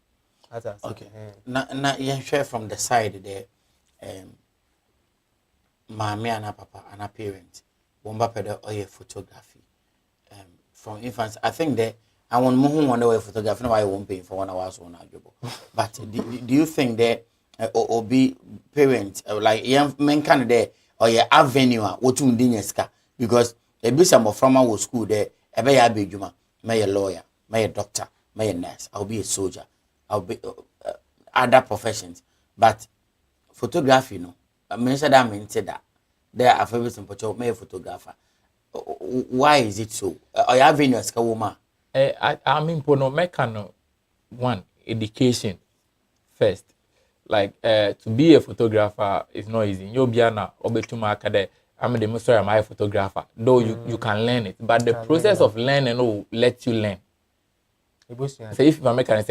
Okay. Now you share from the side there. Mommy and papa and a parent. Bomba pedo or photography. From infants, I think that I want more one way photography. No, I won't pay for 1 hour on job. But do you think that or be parents like young men can there or your avenue what to dinyeska because a bit some from our school there. I be a juma, may a lawyer, may a doctor, may a nurse. I'll be a soldier. I'll be other professions. But photography, no. I mentioned that means that there are favorite some may a photographer. Why is it so? I have in your woman. I mean, pono mekano one education first. Like to be a photographer is not easy. You'll be an obetuma kade. I'm the most sorry, I'm a photographer. Though you can learn it, but the process of learning will let you learn. So if you make an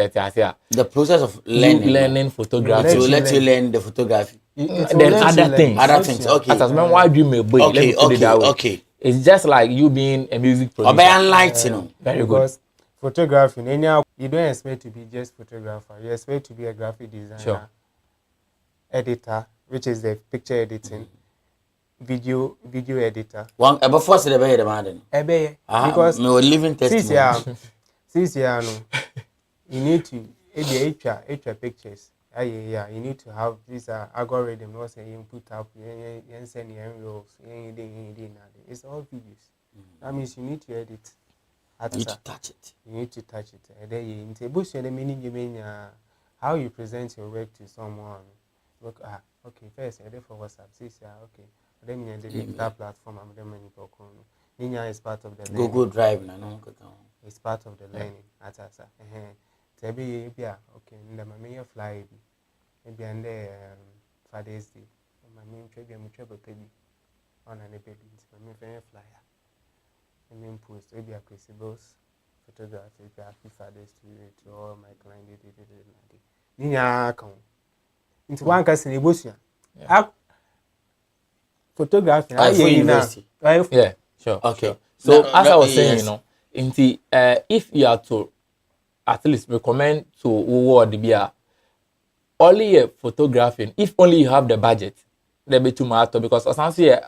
the process of learning photography will let you learn the photography. Then other things. Okay. As why do you make boy? Okay. It's just like you being a music producer. Very good. Because photography, you don't expect to be just photographer. You expect to be a graphic designer, editor, which is the picture editing. Video editor. One before the bay the man. Because we were living testimony. Since you need to edit pictures. You need to have this algorithm. Not saying you put up, you send your reels, it's all videos. That means you need to edit. You need to touch it. You need to touch it. And then you introduce the meaning, how you present your work to someone. Look, okay, first I did for WhatsApp. Okay. Then you delete that platform. I'm them many for Ninya is part of the learning. Google Drive, it's part of the learning. Tebi okay. Nda mami fly bi. Maybe and Father's Day. Mami trebi amutrebe pebi. On an baby. Mami flyer. Mami post. Maybe a Christmas photography. Maybe happy Father's Day to all my clients. Ninya come. Into one person ibusia. Photography. Yeah, sure. Okay. Sure. So as I was saying, if you are to at least recommend to who be only a photographing, if only you have the budget, there be too much because addictive.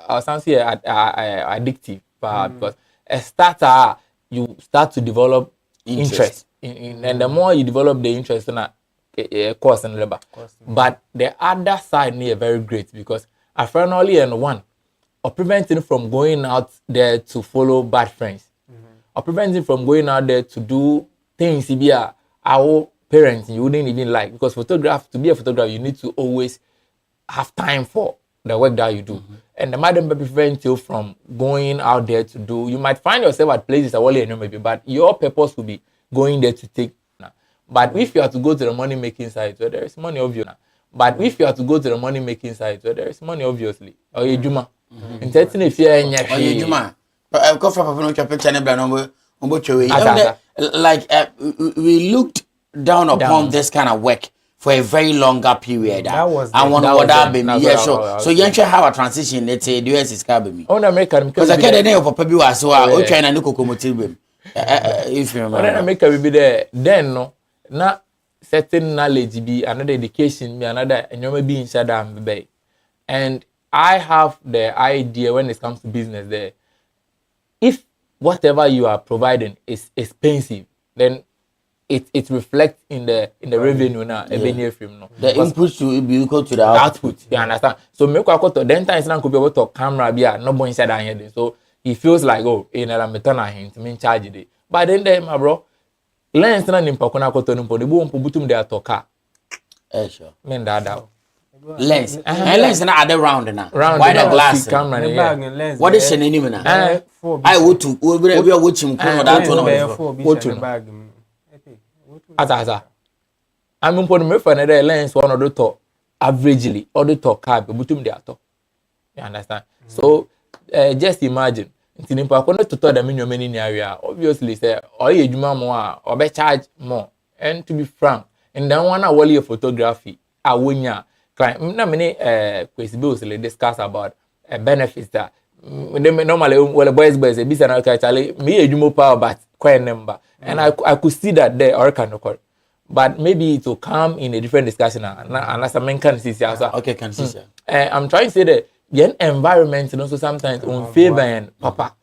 Because a starter, you start to develop interest and the more you develop the interest in a course and labor. But the other side is very great because a friend only and one or preventing from going out there to follow bad friends or preventing from going out there to do things our parents you wouldn't even like because to be a photographer you need to always have time for the work that you do and the madam prevent you from going out there to do you might find yourself at places maybe but your purpose will be going there to take but if you have to go to the money making side where there is money obviously but if you have to go to the money making side where there is money obviously or you juma in certain if you are juma go for papa no picture like we looked down upon this kind of work for a very longer period. That was I want to be yeah, sure. So you ensure how a transition. Let's say the US is coming. On American because I can't any papa be was so I try and look kokomotive. If you remember, America will be there. Then no, na certain knowledge be another education be another and you may be inside that be. And I have the idea when it comes to business there. If whatever you are providing is expensive, then it reflects in the revenue now. Yeah. Film, no. The input should be equal to the output. You understand? So make a quote. Then times now could be able to camera be no boy inside that here. So he feels like in a metal him to mean charge it. But then there, my bro, lens na nimpa kona koto nimpo de bo butum de atoka. Sure. Men that. Lens. Lens na other round na. Why the glass? Camera, yeah. What is your name na? I would to we are watching that one. Asa. I'm going to for another lens one or the top averagely or the top cab butum de ato. You understand? So just imagine nti nimpa akona to the minimum many area obviously say or you juma more or be charge more. And to be frank, and then one wali of photography awonya client na many questions they discuss about benefits that normally well boys a business actually me juma power but quite number and I could see that there or can occur. But maybe it will come in a different discussion unless I can see okay, can see. I'm trying to say that the environment and also sometimes on favor and papa.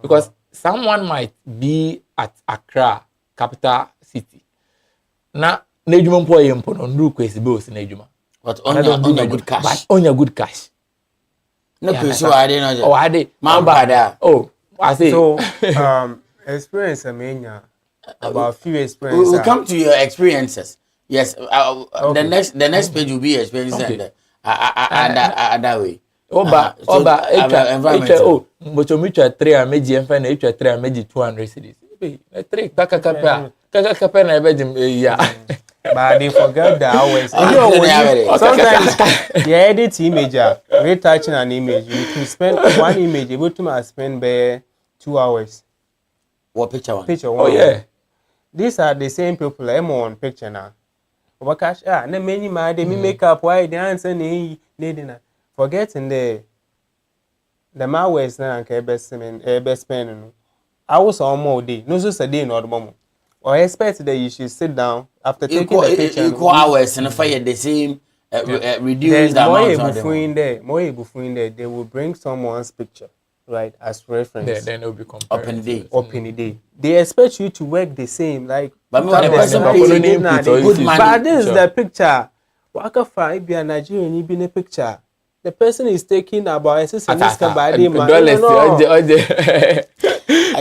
Because someone might be at Accra, capital city. Now, Nejuma po yempo no ndu kwesi bills Nejuma. But on your good cash. But on your good cash. No kwesi wa ade no. Oh, ade. Mambada. Oh, I say. So, experience amenya about few experiences. We'll come to your experiences. Yes, okay. The next page will be experiences and that way. Oba, but you meet 3 and meji and find 3 and meji 200 cities. 3 kaka na ebejim yeah. But they forget the hours. Sometimes you edit image, retouching an image. You can spend one image able to spend by 2 hours. What picture one? Picture one. Oh yeah. These are the same people. I'm on picture now. Obakash, na many ma they makeup. Why they answer ni na. Forgetting the malwares na nke best spend. I was on more day. No so day no more. Or expect that you should sit down after taking the picture. Equal hours and fire the same reduce the amount of them. More between there, they will bring someone's picture, right, as reference. Then it will be compared. Open the day. They expect you to work the same, like. But this is the picture. Waka fa be a Nigerian you be in a picture. The person is taking about I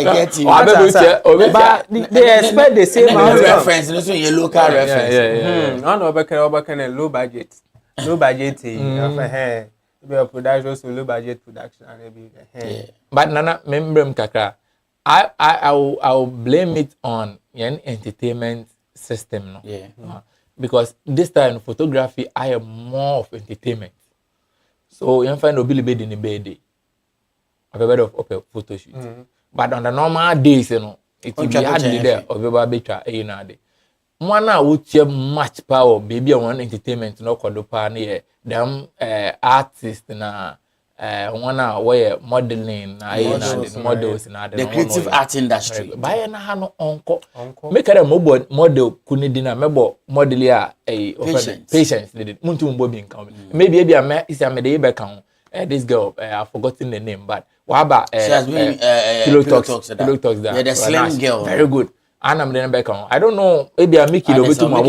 get you. But they expect the same reference, and also your local reference. No, low budget. Low budget. Be a production, low budget production. But Nana, remember Kakra, I will blame it on an entertainment system. No? Yeah. Because this time photography, I am more of entertainment. So you find a Billy in the bed. Of a bed of a photo shoot. But on the normal days, you know, it will be hardly there of a better a day. One now would have much power, baby, on entertainment, no Kodopa, them artists na one hour where modeling, models in the creative art industry. Buy an hano uncle. Make a mobile model kunidina mebo model ya a patience needed. Muntu Bobby coming. Maybe I met is a medieval account. This girl, I've forgotten the name, but Waba she has been Pillow Talks that. Yeah, the slim girl. Very good. And I'm then back on. I don't know, maybe I make it over to my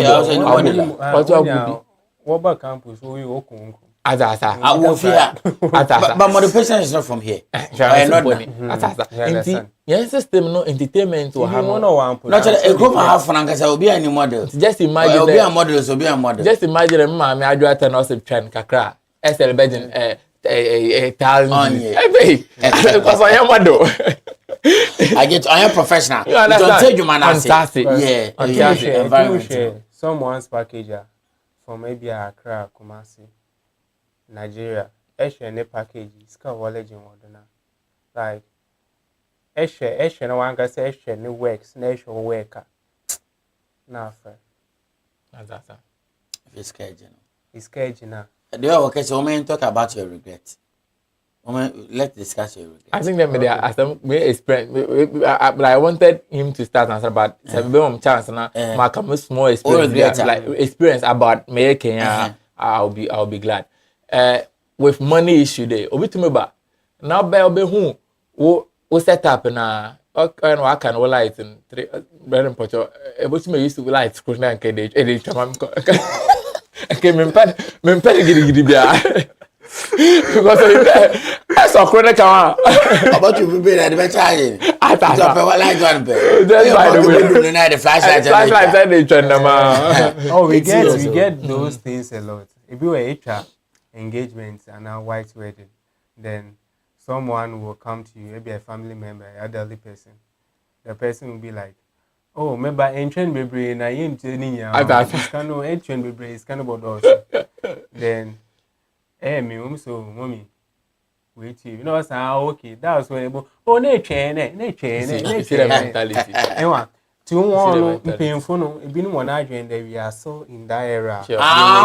Waba campus, we open. Azasa. I will fear. But motivation is not from here. Yes, system no entertainment or not a group of half francs will be any model. Just imagine will be a model, so be a model. Just imagine a man, I do at an awesome trend, Kakra, SL Belgian, a thousand. Because I am model. I am professional. You understand? Don't tell you, man. Fantastic. Yeah. Someone's packager from maybe Accra, Kumasi. Nigeria, ne package is called wallet in Wadana. Like, no one can say ne works, nation worker. Nah, fair. That's it's scared, you know. It's scared, you know. Okay, so we talk about your regret. Let's discuss your regret. I think that may experience, but I wanted him to start answer, but some chance now. My small experience, like experience about making. I'll be glad. With money issue there, obi to me ba. Now be who set up na Okay, no, I can light and three. Very important. But me used to light screen and kede. Ede chama. Okay, me mpɛ gidi bia. Because that's a chronic one. About you be that the charging. I thought what light one be. That's by the way. The flashlight. Flashlight and they turn them. Oh, we get those things a lot. If you were HR engagement and a white wedding, then someone will come to you, maybe a family member, an elderly person. The person will be like, "Oh, remember ancient baby, na yin training ya. It's kind of ancient baby, it's kind of about us." Then, me, so mommy, wait you. You know what's okay? That was when oh, ne chain. See the mentality. Anyway, to one painful no, it been one agent that we are so in that era.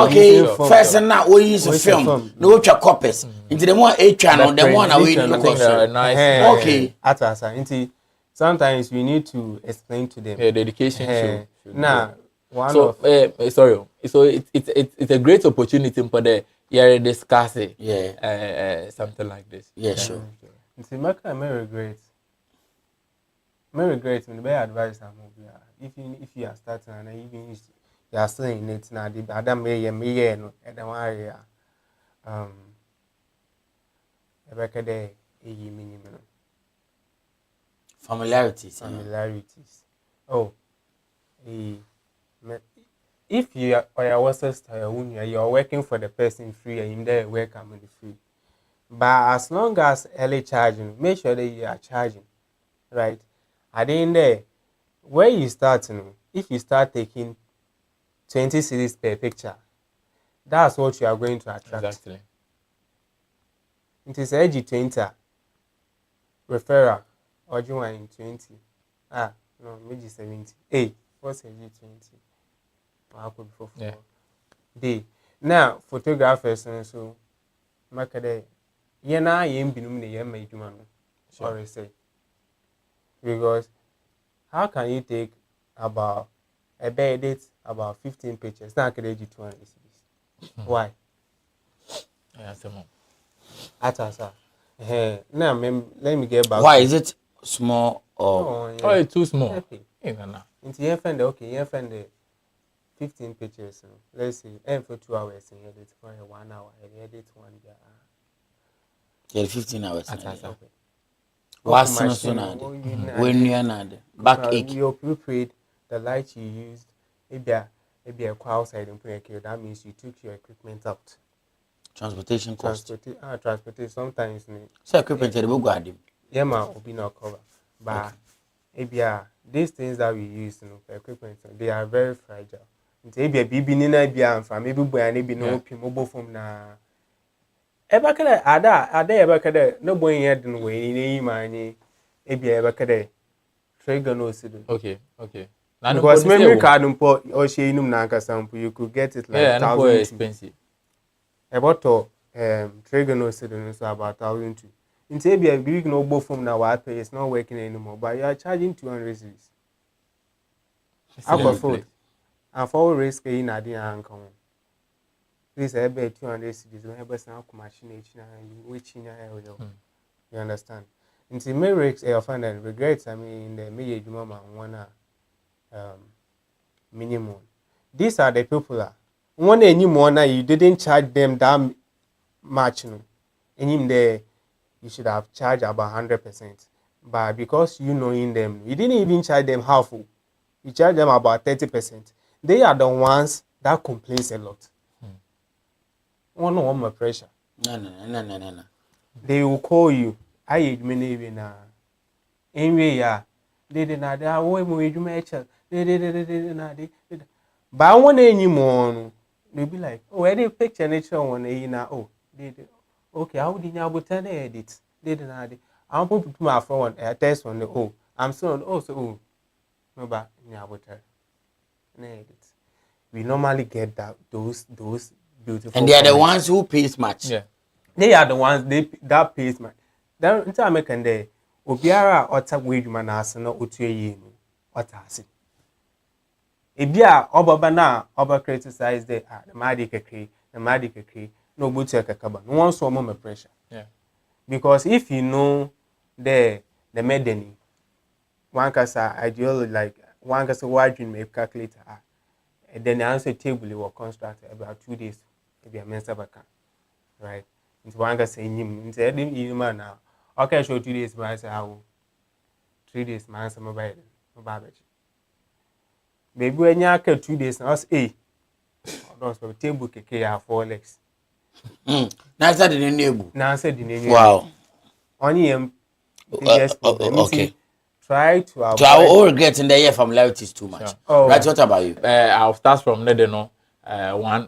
Okay. First and now we use a film. No copies. Into the one channel, the one away nice. Okay. Into sometimes we need to explain to them. Yeah, dedication. Now, sorry. So it's a great opportunity for the year discuss it. Yeah. Something like this. Yeah, sure. It's a matter of regret. My regret when the advice if you are starting and even if you are still in it now, the Adam may no and one area a minimum Familiarities. Oh, if you are or your sister you are working for the person free and there welcome in the free. But as long as early charging, make sure that you are charging, right? At the end there, where you start, if you start taking 20 series per picture, that's what you are going to attract. Exactly. It is AG20 referral or you are in 20. No, maybe 70. Hey, what's AG20? I could before day. Now, photographers and so market yena yem binum ne yem majuma no. Sorry say. Because how can you take about a edit about 15 pictures? Now I can edit 200 cities. Why? Yeah, some. Atasa. Now let me get back. Why is it small or? Oh, it's too small. Into you find okay, you find the 15 pictures. Let's say for 2 hours and edit for 1 hour and edit 1 year. Yeah, 15 hours. Atasa. What's when you are backache. You're prepaid, the light you used, maybe a car outside and put a that means you took your equipment out. Transportation cost. Transportation sometimes. So equipment will go at him. Yeah, man, will be not covered. But these things that we use, for equipment, they are very fragile. Maybe a baby nina be and maybe boy and maybe no mobile phone na. Eba kada ada eba kada no boy yet no way ni mani ebi eba kada trigger no sidu. Okay. Because memory card import or she inum na sample you could get it like 1,000 expensive. About to trigger no sidu so about 1,000 too. Into ebi a big no both from now what pay is not working anymore but you are charging 200 cedis. Aqua food and for risk in adin ankon. Please, I bet 200 cedis. When I buy some machine, which in you understand? Until me find and regrets. I mean, in the me mama wanna minimum. These are the people. One anymore now you didn't charge them that much. No, and in there you should have charged about 100%. But because you know in them, you didn't even charge them half. You charge them about 30%. They are the ones that complains a lot. One more pressure. No. They will call you. I many na. Anyway, they did not. They are way more educated. They. But one anymore, they'll be like, oh, any picture nature one na. Oh, they. Okay, how did you tell the edit? They did not. I'm put my phone a test on the oh. I'm so also oh. No, but edit. We normally get those beautiful. And they are the ones who pays much. Yeah. They are the ones that pays much. Then until I make day, Obiara ota wage man asana otuye no otase. Ebia obaba na oba criticize the madi keke no butu kakaba. No one so more pressure. Yeah. Because if you know the medeni one kasa ideology like one kasa wardrobe may calculator. And then the answer table was constructed about 2 days. Maybe a mensa baka, right? Into one kasa him. Into any man now. Okay, show 2 days. But I say how 3 days. Man, some mobile, mobile. Maybe when you have 2 days, now say, those table keke have 4 legs. Now said the neighbor. Now said the name. Wow. Only biggest problem. Okay. Try to avoid. So our all regret in the year familiarity is too much. Sure. Oh. Right, what about you? I'll start from there, you know.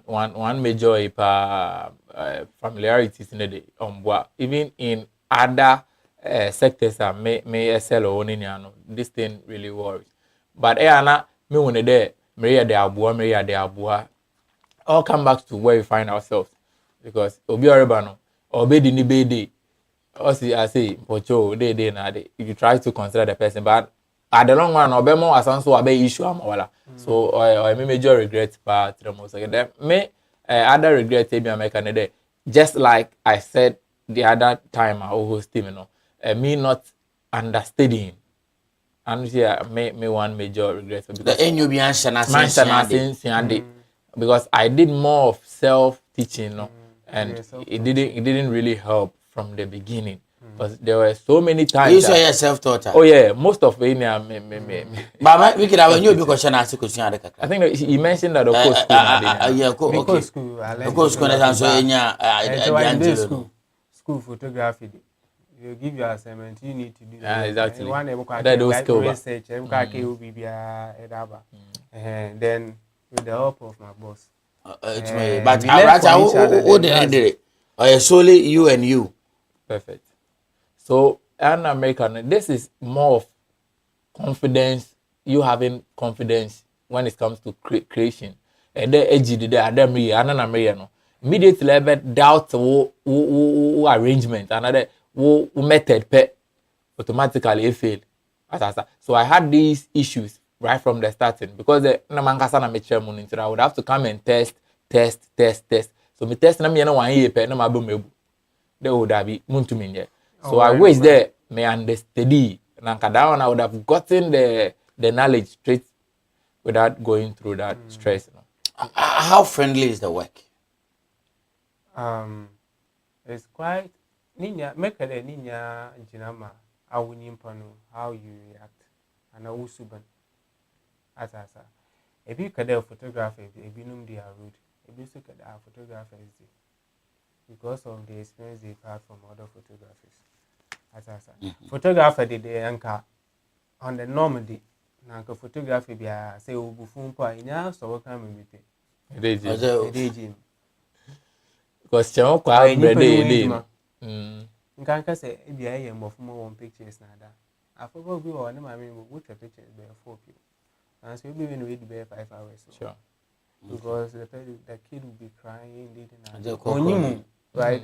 One major familiarities in the day. Even in other sectors that may sell or own this thing really worries. But me when there, Maria de Abua, all come back to where we find ourselves. Because Obi Orebano, Obi Dini Bede, I say, Pocho, they na they. You try to consider the person, but at the long run, Obemo as also a big issue amawala. So I major regret part the most. Me other regret maybe I'm making just like I said the other time I was hosting, you know, me not understanding. And yeah, me one major regret because because I did more of self teaching, you know, and it didn't really help from the beginning. Because there were so many times. You saw yourself taught. Oh yeah, most of it. But we could have a new because I think that he mentioned that of course School. I Of course, school photography. You give your assignment. You need to do that. Exactly. One research. And then with the help of my boss. But solely you and you. Perfect. So, an American, this is more of confidence, you having confidence when it comes to creation. And the edge did the immediately level doubt arrangement, another method automatically fail. So I had these issues right from the starting because I would have to come and test. So me test na me na 1 year pe na mabomebu. They would have been muntu. So I wish there may understudy. I would have gotten the knowledge straight without going through that stress. You know? How friendly is the work? It's quite make a ninya jinama how you react and a usuban atasa. If you could photograph a binum dia road, if you look at our photographers because of the experience they've had from other photographers. Photographer did the anchor on the normal day. Nanka photography be say ubufun pa inya so what can we be? Because channel kwa brede nkanka say e bia ye mofuma one pictures na da. Afobо bi o na ma me which pictures be 4 people. And so we when we do 5 hours. Sure. Because the kid will be crying, right?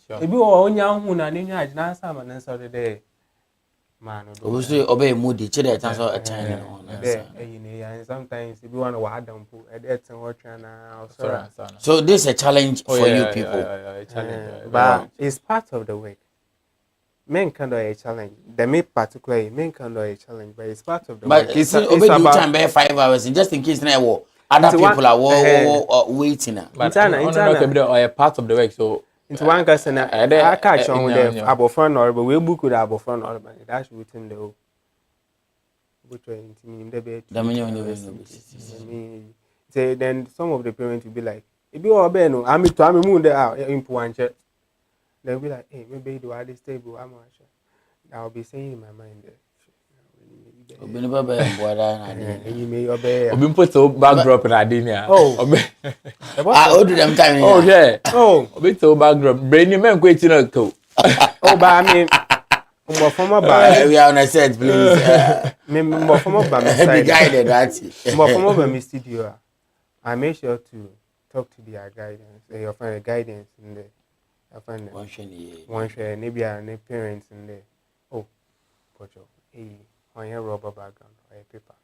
If you are on young who and you na some and so the man obey moody children answer a time and sometimes if you want to wad them at that and watch so this is a challenge for you people. But it's part of the work. Men can do a challenge. The me particularly men can do a challenge, but it's part of the work. But it's about time 5 hours just in case now other people are waiting. But a part of the work. So into one person, I catch on with the above front or but we book with above front or but that's within the which way the bed. Then some of the parents will be like, if you are Ben, I'm moon there in Puanche. They'll be like, hey, maybe do I this table? I'm not sure. I'll be saying in my mind there. You may obey. I've been put so backdrop in Adina. Oh, I ordered them time. Oh, yeah. Oh, a bit so backdrop. Brainy man, quitting a coat. Oh, but I mean, more from a we are on a set, please. More from a guided, that's it. More from a studio. I make sure to talk to their guidance. They offer guidance in there. One share, maybe our parents in there. Oh, Pocho, on your rubber background or a paper.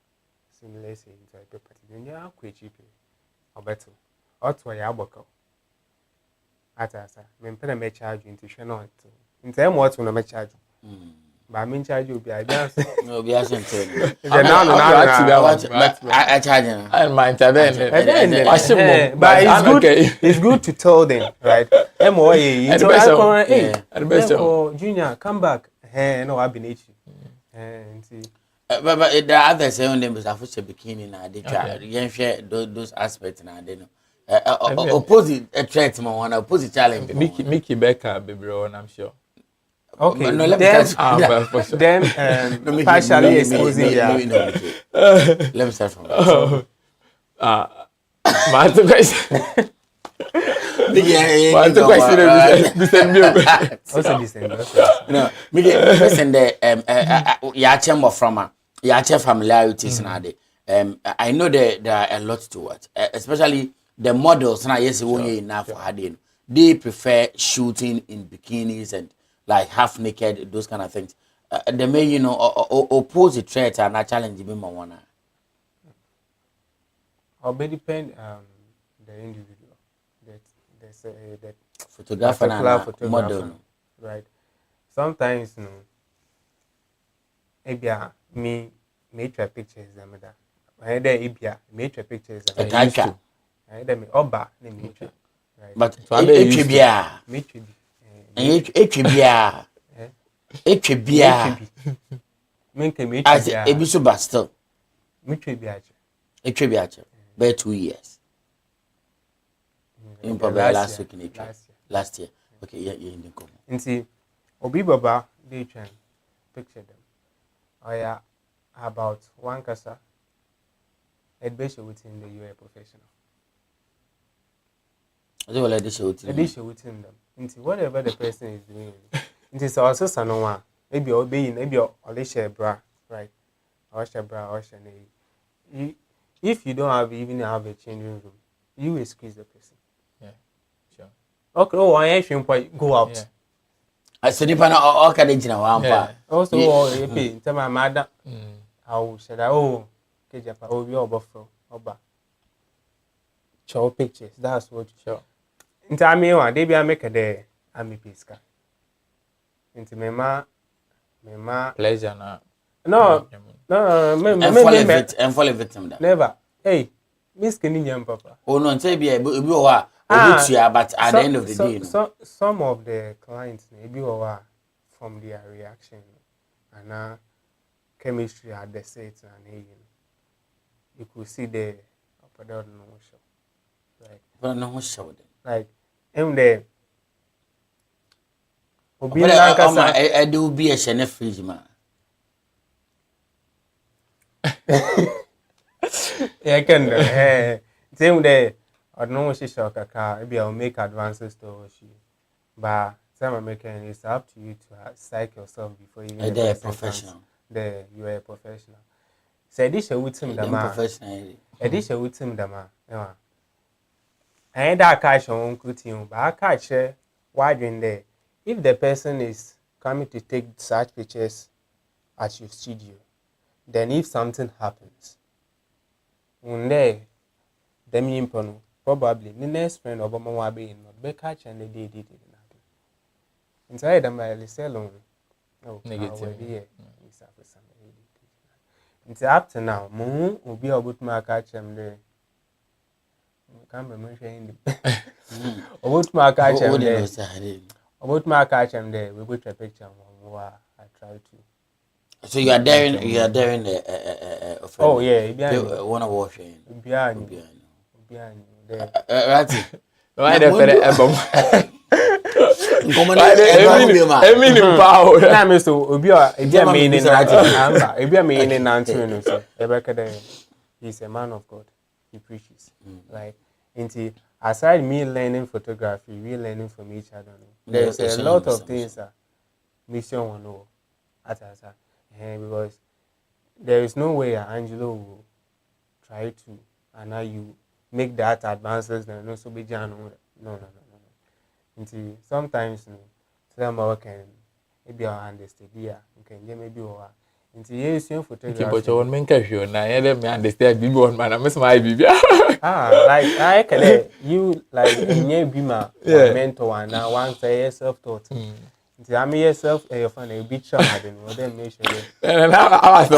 Similarly, into a paper. Then you are quite cheap or better. Or to a yaboko. At us, men pay a charge into Shannon. In time, what's when I charge? but I mean charge you be I just No, be asking to. I charge you. I mind then. But it's good to tell them, right? MOA, Junior, come back. No, I've been itchy. But the other say on them is a future bikini now. They try. You share those aspects now. They know. Opposite a threat, one opposite challenge. Mickey Becker, baby, I'm sure. Okay, no, let me then partially exposing. Let me start from that. My question. No, listen there. Yache from yache familiarities now. I know there are a lot to watch, especially the models. Now, yes, enough for Hadin. They prefer shooting in bikinis and like half naked, those kind of things. They may, oppose the threat and not challenge me more. Or may depend the individual. That photographer and model, right? Sometimes, maybe me make pictures. I make pictures. I me oba right? But it should be as a bit so bastel. It should be by 2 years. In last week in last year. Okay, yeah, in the come. And see, Obi Baba, they can picture them. Oh yeah, about one casa. Adventure within the UA professional. I do like this show within them. Into whatever the person is doing. It is also Sanoa. Maybe obeying, maybe or share bra, right? Or share bra, or share. If you don't even have a changing room, you will squeeze the person. Yeah, sure. Okay, oh, I actually go out. Yeah. I said, if I know all kind of one. Also, tell my mother, how should I? Oh, Kejapa, oh, you're buffalo, Oba. Show pictures, that's what you show. In time, they be a make a day, I'm a pisca. Into my pleasure now. No, and follow victim. Never. Hey, Miss Kenyan Papa. Oh, no, say be but at the end of the day, some of the clients maybe from their reaction and chemistry at the set and you could see the upper like the I do be a chef fridge man. Yeah, I can. Same day, I don't know she shock a car. Maybe I'll make advances to she. But some American, it's up to you to psych yourself before you get a professional. You are a professional. So this is with him, the man. This is with him, the man. And that catch on including, but I catch why in there. If the person is coming to take such pictures at your studio, then if something happens, one day, the probably the next friend of Obama will be not be catch and they did it. Inside them, I sell on negative. It's up to now. Moon will be able to make catch them there. Can't remember saying about my catch them there. About my catch them there. We put a picture of I try to. So you are daring oh yeah, one of washing. Behind right. Why the album? He's a man of God. He preaches. Right. And aside me learning photography, we learning from each other. There's a lot of things that mission will know. Because there is no way Angelo will try to and now you make that advances and also be no. Until sometimes some can maybe I understand you can maybe or until you see photography. But you won't sure now. I don't understand. Be one man. I miss my baby. Like I can you like in your bima mentor and now one say self taught. I'm yourself and your friend a bit sure I didn't know them make sure. And I was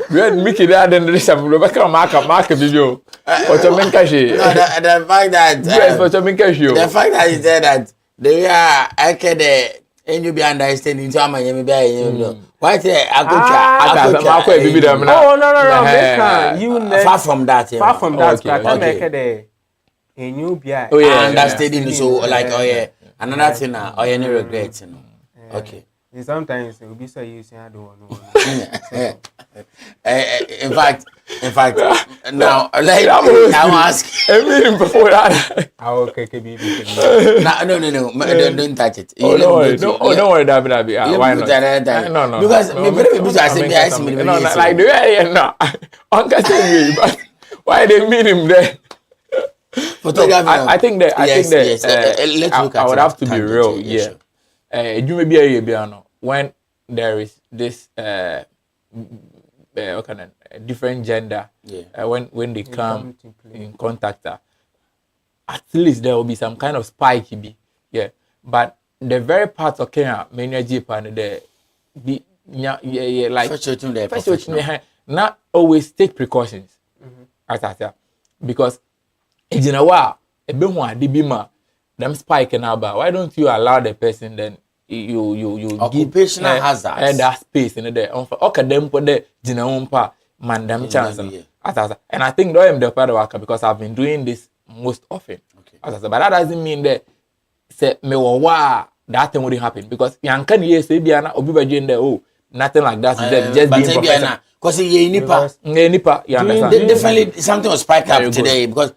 we had Mickey there then this some Rebecca mark video. But you mean cash? No, the fact that Yes, but you mean cash you. the fact that you said that they are I can and you be understanding to my baby. Why say I I could Oh no, you far from that. far from that. Okay. A new beer. Oh, yeah, Understanding so like oh yeah. Another thing now, oh yeah, no regrets, you know. Okay. Sometimes it will be so using I don't know. In fact, now like I'm asking. I mean before that. Okay, baby. No, don't touch it. Oh, don't worry, Dabi. Why not? No. Because me very people I see me. No, like the way no. Uncle say but why they meet him there? I think that let's look at I would have to be real, yeah. You may be a when there is this different gender, when they come in contact, at least there will be some kind of spike, yeah. But the very part of Kenya, many Japan, like not always take precautions, as I said, because you know what, a bit more DB them spike and about. Why don't you allow the person then you occupational give hazards that space in there? Okay, them put the jinawumpa man them chance. And I think I'm the part of worker because I've been doing this most often. Okay. But that doesn't mean that say me that thing wouldn't happen because yankan yes be ana obi baje there oh nothing like that is just being professional. Because nipa you understand? Definitely something was spike up today because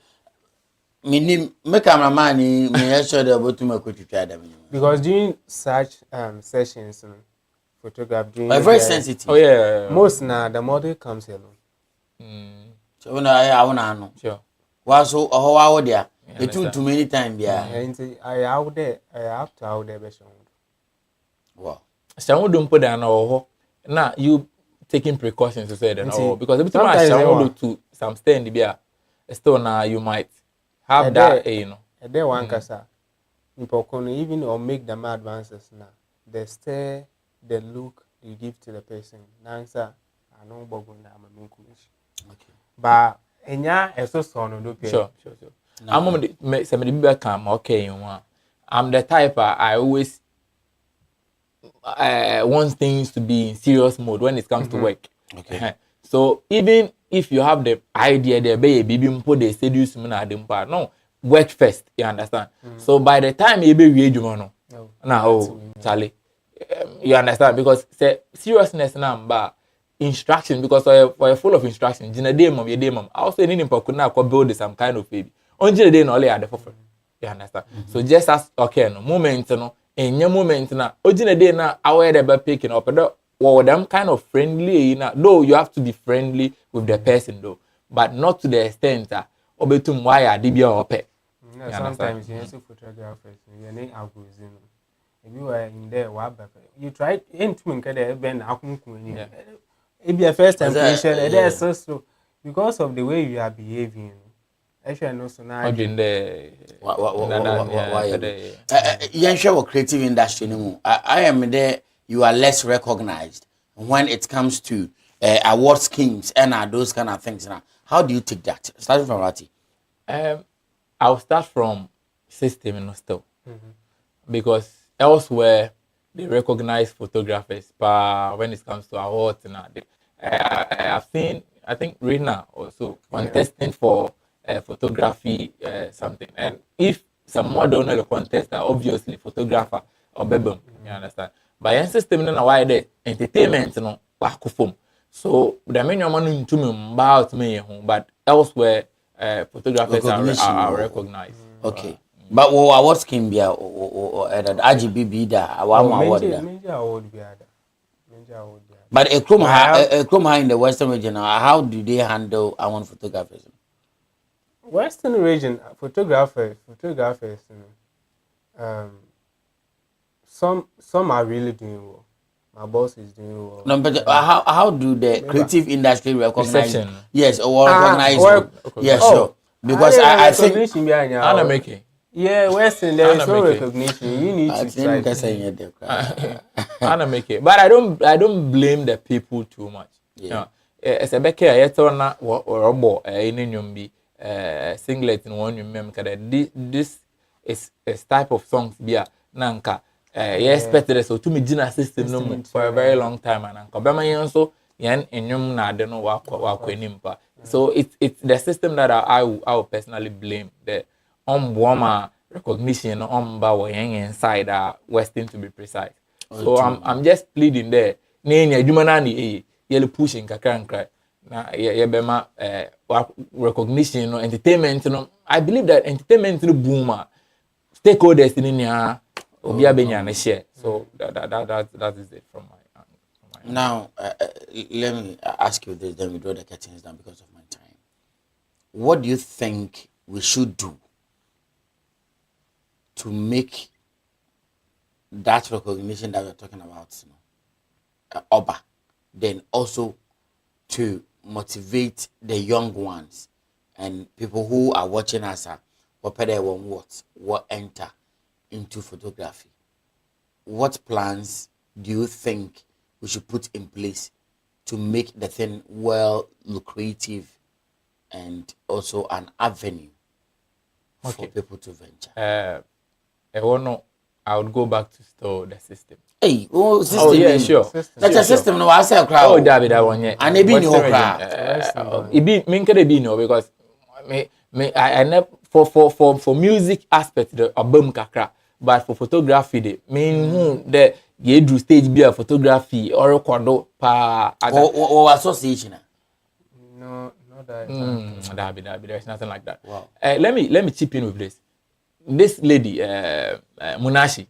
me cameraman me sure they about to make it because during such sessions photograph during very sensitive. Oh yeah. Most now the model comes alone. So when I want to know. Sure. Was so how there? It took too many times yeah. I out there I have to out there be shown. Wow. So don't put that now. Now you taking precautions to say that no because every time I show to some stand there still now you might have that you know. And then one kasa even or make them advances now. The stare, the look you give to the person. Nansa, I know Bogun I'm okay. But enya eso so no do Sure. I'm somebody be come okay you want. I'm the type I always want things to be in serious mode when it comes to work. Okay. So even if you have the idea there be mpo they seduce me na dem pa no work first, you understand? So by the time you be no now Charlie you understand because say seriousness na ba instruction because for a full of instruction jina dey mom I also need impo na ko build some kind of baby on jina dey no only at the for you understand? So just as okay no moment no enya moment na ojina dey na aware the be picking up them kind of friendly though you have to be friendly with the person though but not to the extent that obetum why are dibia ope. Sometimes you see photographers you need algos if you are in there you try into nkede ben akunku it be a first impression and there's so because of the way you are behaving actually no so now why creative industry no I am there you are less recognized when it comes to award schemes and those kind of things now. How do you take that? Starting from Rati. I'll start from system and still because elsewhere they recognize photographers but when it comes to awards and I've seen I think Rina also contesting for photography something and if someone don't know the contest obviously photographer or bebum you understand but your system na why the entertainment no wakufom so the main man into me about me but elsewhere photographers are recognized. Okay. But what scheme be or RGB da major award be but a chrome high in the Western region how do they handle our photographers? Western region photographers some are really doing well. My boss is doing well. No, but how do the creative industry recognize? Perception. Yes, or recognize? Yes, sure. Because I think Anna making. Yeah, Western, there is Anna no make it. recognition. You need I to think try. you can say it there. Anna make it. But I don't blame the people too much. Yeah. As a becker, I thought na robo in nyumbi singlet in one mem kada this is a type of songs bia nanka yeah expected so to me gina system no for a very long time and anka bema yen so yen enyum na de no wa kwanimpa. So it's the system that I will personally blame the woma recognition ba wo yen inside Western to be precise. So I'm just pleading there na enya adwuma na ni yele pushing kakra na ye bema recognition no entertainment no. I believe that entertainment no boom stakeholders in nya obi abenya na share. So that is it from my Now, let me ask you this, then we draw the curtains down because of my time. What do you think we should do to make that recognition that we're talking about, Oba, then also to motivate the young ones and people who are watching us, what enter into photography? What plans do you think we should put in place to make the thing well lucrative and also an avenue for people to venture? I would go back to store the system. Hey, system. Oh yeah, sure. That's a system. No, I say a crowd. Oh, that one yeah. And it be no crowd. It be me can be no because I never for music aspect the album kakra, but for photography the mean the you do stage be a photography or record pa or association. No, not that. That be there's nothing like that. Wow. Let me chip in with this. This lady, Munashi,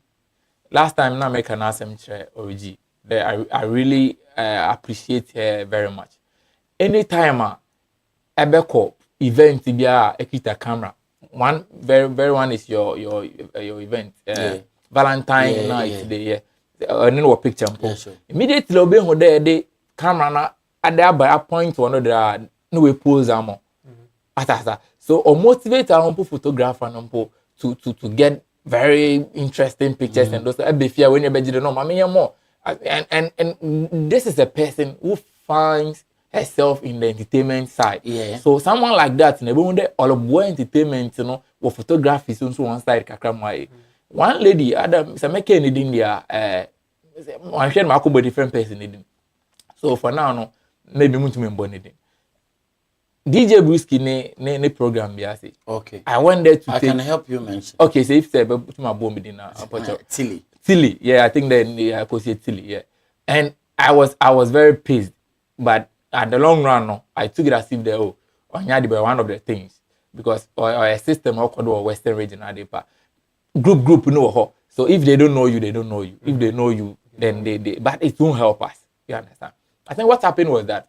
last time na make an asem origi. I really appreciate her very much. Anytime ebeko event bia ekita camera. One very one is your event. Valentine night today. No picture. Yeah, sure. Immediately obe ho the camera na ada by a point one there no we pose amo. Atasa. So or motivate our photographer to get very interesting pictures and those be fear when you be no mama more. And this is a person who finds herself in the entertainment side. Yeah. So someone like that, all of boy entertainment, or photography, so one side kakramai. One lady, Adam, some make in India, I'm sure Marco be different person in. So for now, no, maybe much me bonnet. DJ Brewski ne program biasi. Okay. I went there to I can help you mention. Okay, so if say put my bomb in Tilly, yeah, I think then I could say Tilly, yeah. And I was very pissed, but at the long run, no, I took it as if they one of the things because our system or Western region group no. So if they don't know you, they don't know you. If they know you, then they but it won't help us. You understand? I think what happened was that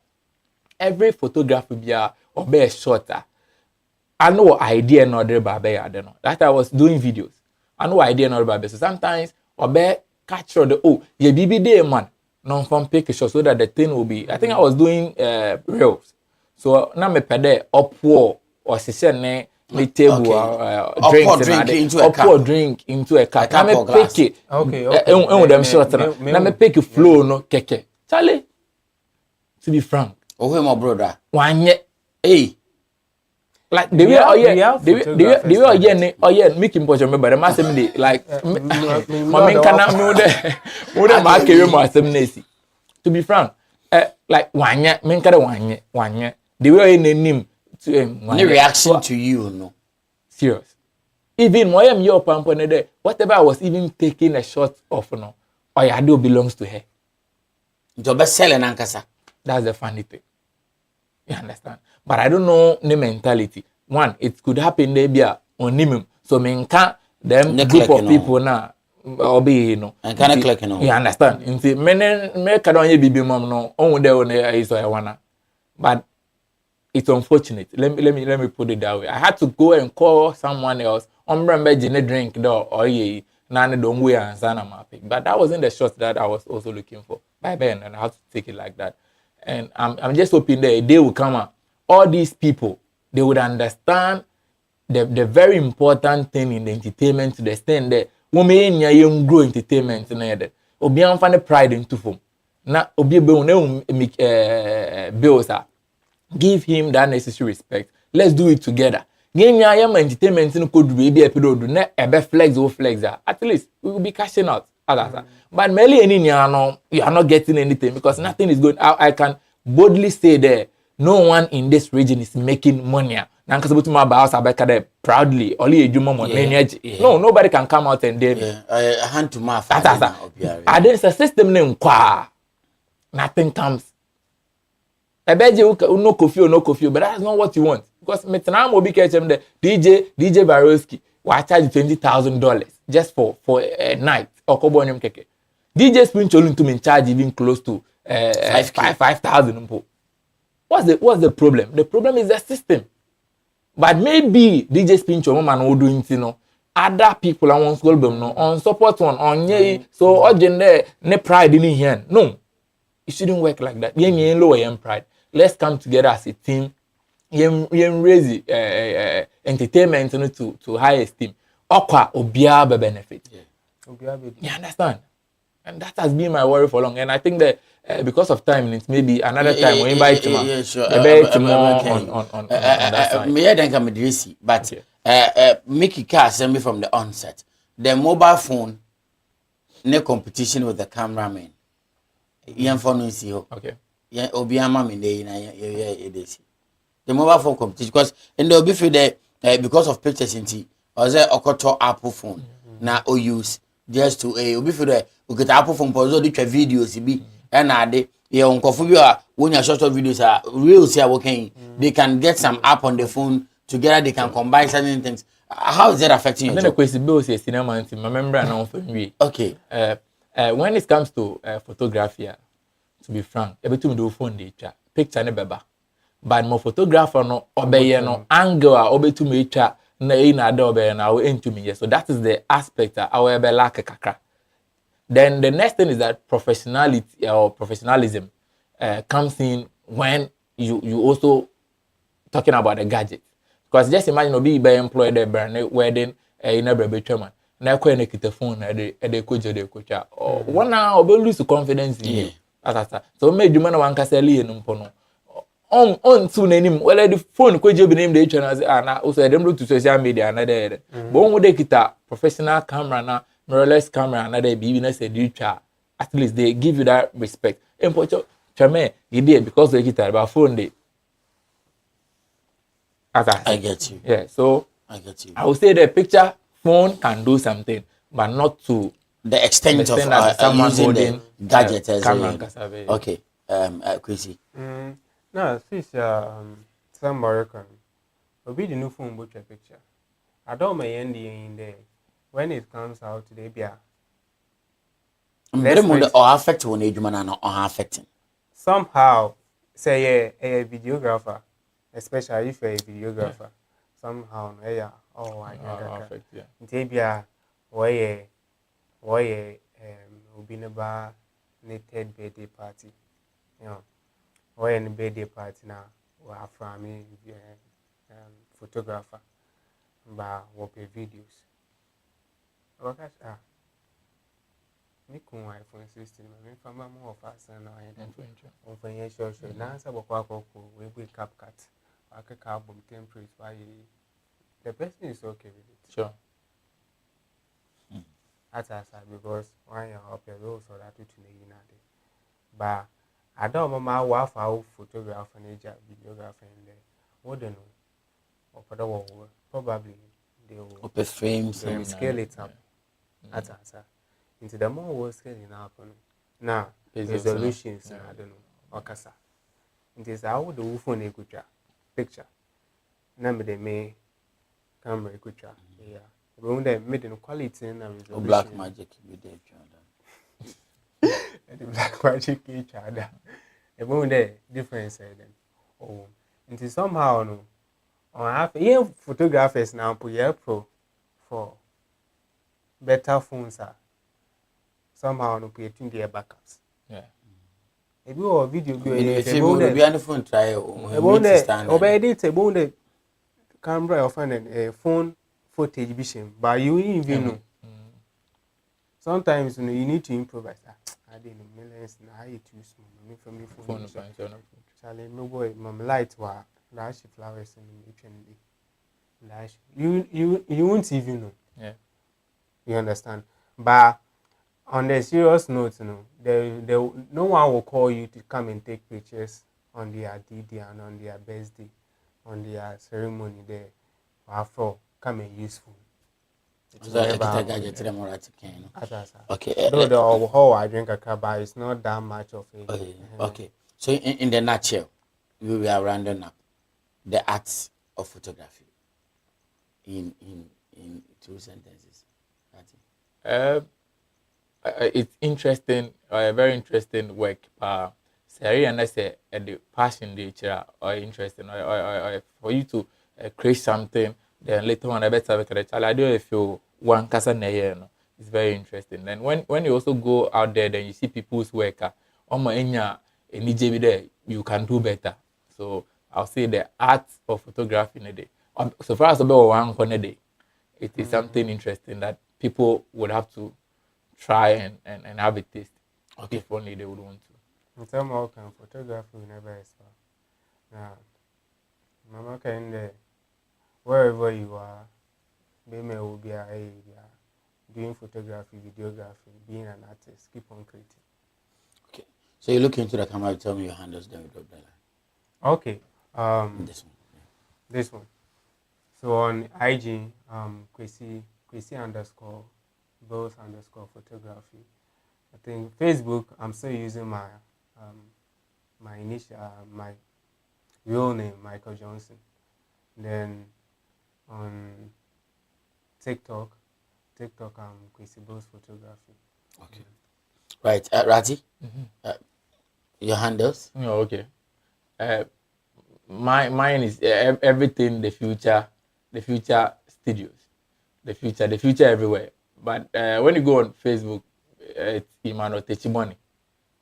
every photography or be shorter. I know idea not there by I don't know. That I was doing videos. I know idea not by so sometimes or be capture the yeah BB day man non from picture so that the thing will be. I think I was doing reels. So now me pede up or session me table drink into a cup. Now me pick it. Okay. Them short. Now me pick flow no keke. Charlie. To be frank. Oh, my brother. One yet. Hey. Like the way make him remember the master me like my can my carry my to be frank like one year the way name to Any reaction to you no serious even my your pampone there whatever I was even taking a shot of no Oyado belongs to her. The best selling ankasa. That's the funny thing. You understand? But I don't know the mentality. One, it could happen there be on him. So me can't them group of people now be you know. And can click no. You understand? Inti me kadon ye bibi mom no on there on is I wanna. But it's unfortunate. Let me put it that way. I had to go and call someone else. Remember drink door or ye none don't way and sana mapping. But that wasn't the shot that I was also looking for. By then and I had to take it like that. And I'm just hoping that a day will come out. All these people, they would understand the very important thing in the entertainment to the extent that women nya yem grow entertainment na yede obi amfa ne pride into form na obi be na bills give him that necessary respect. Let's do it together. Nya yem entertainment no could be epidodo na ebe flex or flex at least we will be cashing out. But merely any you are not getting anything because nothing is going. I can boldly say that no one in this region is making money. Proudly, only a Juma money. No, nobody can come out and then. A hand to mouth. There's a system named Kwa. Nothing comes. I bet you no coffee, but that's not what you want. Because Metanam will be catching the DJ Barowski. Will charge $20,000 just for a night. Or Kobonium Keke. DJ Spin Cholun to me charge even close to 5,000. What's the problem? The problem is the system. But maybe DJ Spin Cholun man will do it, other people I want to them on support one on ye so urgent there ne pride in here. No, it shouldn't work like that. Yen lower pride. Let's come together as a team. Yen raise entertainment to high esteem. Okwa obia be benefit. You understand? And that has been my worry for long. And I think that because of time, it's maybe another time we invite him. Yeah, sure. On that side. Me I think I'm a but Mickey Carr sent me from the onset. The mobile phone, no competition with the cameraman. Yan phone is here. Okay. Yeah, Obiama me dey the mobile phone competition because in the obi feel that because of pictures in tea, or there okoto Apple phone na o use just to obi feel that we get Apple phone for do twa videos bi and na de ye onkofo bi a wonya short videos are reels here working they can get some app on the phone together they can combine certain things. How is that affecting you? Then the question bills is cinema and my member and on phone. Okay. When it comes to photography, to be frank, everything do phone data picture ne beba. But my photographer no obey no angle obey to me cha na na do obey na we into me. So that is the aspect I will be lack kakra. Then the next thing is that professionality or professionalism comes in when you also talking about the gadget. Because just imagine obi be employed there brand wedding in a baby chairman. Na ko na kita phone na de ko jode ko cha. One now obi lose confidence in you. So me dwuma na wan kasa le no mpo no. On to nanim well the phone ko je bi name the channel na also dem do to social media na there. But when they kita professional camera na mirrorless camera na there bi na say do twa at least they give you that respect. Empocho chame you because they kita about phone dey. I get you. Yeah, so I get you. I would say the picture phone can do something, but not to the extent of someone using holding the gadget as camera. Okay, Chrissy. No, since some Moroccan, we the new phone book a picture. I don't mind in there when it comes out today. Be or affect when you man or affecting. Somehow, say a videographer, especially if you're a videographer, somehow, I affect, yeah. Ntebia, why Ubinaba knitted birthday party. You know, why any birthday party now, we are from me, photographer, but what pay videos. Mikun iPhone 16, my family more fast and on financial show. Now, we will CapCut. I can album templates by the person is okay with it. Sure. That's because when you're up your rules or that to United. But I don't remember what our photograph and videographer in there. What do you know? Or for the world, probably they will open frames and scale it up. That's answer. Into the more we're scaling up now, resolutions, I don't know, or Casa. It is how the phone a good picture. Number they may camera picture. Yeah. When they made in quality and resolution. Black magic with the the black magic each other. The moment the difference then. Oh, it is somehow no. On half photographers now put pro for better phones are somehow no creating their backups. Yeah. If you or video be on the phone try obey it about camera of a phone footage vision, but you wouldn't even know. Sometimes you need to improvise. I didn't know millions and I too small. Me from me phone. Charlie, no boy, mom light wa lash flowers and lash. You won't even know. Yeah. You understand? But on the serious note, no one will call you to come and take pictures on their D-Day and on their birthday, on their ceremony there. After come and use phone. Okay. Though the whole I drink a caba is not that much of it. Okay. So in the nutshell, we are rounding up the arts of photography in 2 sentences. It's interesting, a very interesting work. Seri and I say the passion nature or interesting or for you to create something. Then later on, I better the child. I don't know if you one casa no. It's very interesting. Then when you also go out there, then you see people's work. There, you can do better. So I'll say the art of photography in a day. So far as about one a day, it is something interesting that people would have to try and have a taste. Okay. If only they would want to. In terms of photography, we never expect. Now, Mama can wherever you are, maybe will be doing photography, videography, being an artist, keep on creating. Okay. So you look into the camera, tell me your handles, then we drop the line. Okay. This one. Yeah. This one. So on IG, Kwesi _ Bills _ photography. I think Facebook, I'm still using my my real name, Michael Johnson. Then on TikTok, Kwesi Bills photography. Okay. Right, Rati, your handles. Oh, okay. Mine is everything. The future studios, the future everywhere. But when you go on Facebook, it's Emmanuel Techiboni.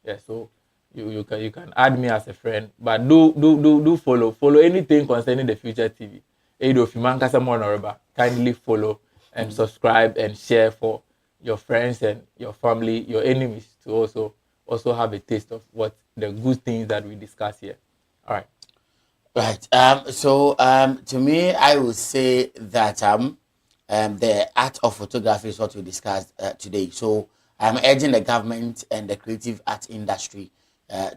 Yeah, so you can add me as a friend, but do follow anything concerning the Future TV. If you man someone or kindly follow and subscribe and share for your friends and your family, your enemies to also have a taste of what the good things that we discuss here. All right. Right. So to me, I would say that the art of photography is what we discussed today. So I'm urging the government and the creative art industry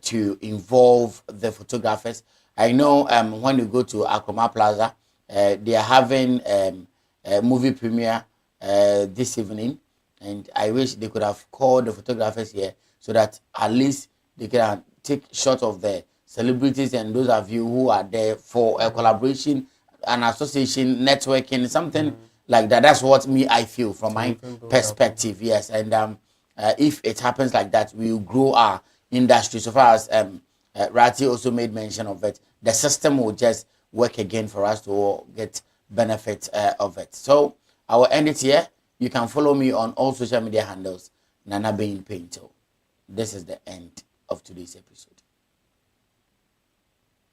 to involve the photographers. I know when you go to Akroma Plaza, they are having a movie premiere this evening, and I wish they could have called the photographers here so that at least they can take shots of the celebrities and those of you who are there for a collaboration, an association, networking, something like that. That's what I feel from my perspective. Yes, and if it happens like that, we will grow our industry. So far as Rati also made mention of it, the system will just work again for us to get benefit of it. So I will end it here. You can follow me on all social media handles, Nana Being Painter. This is the end of today's episode.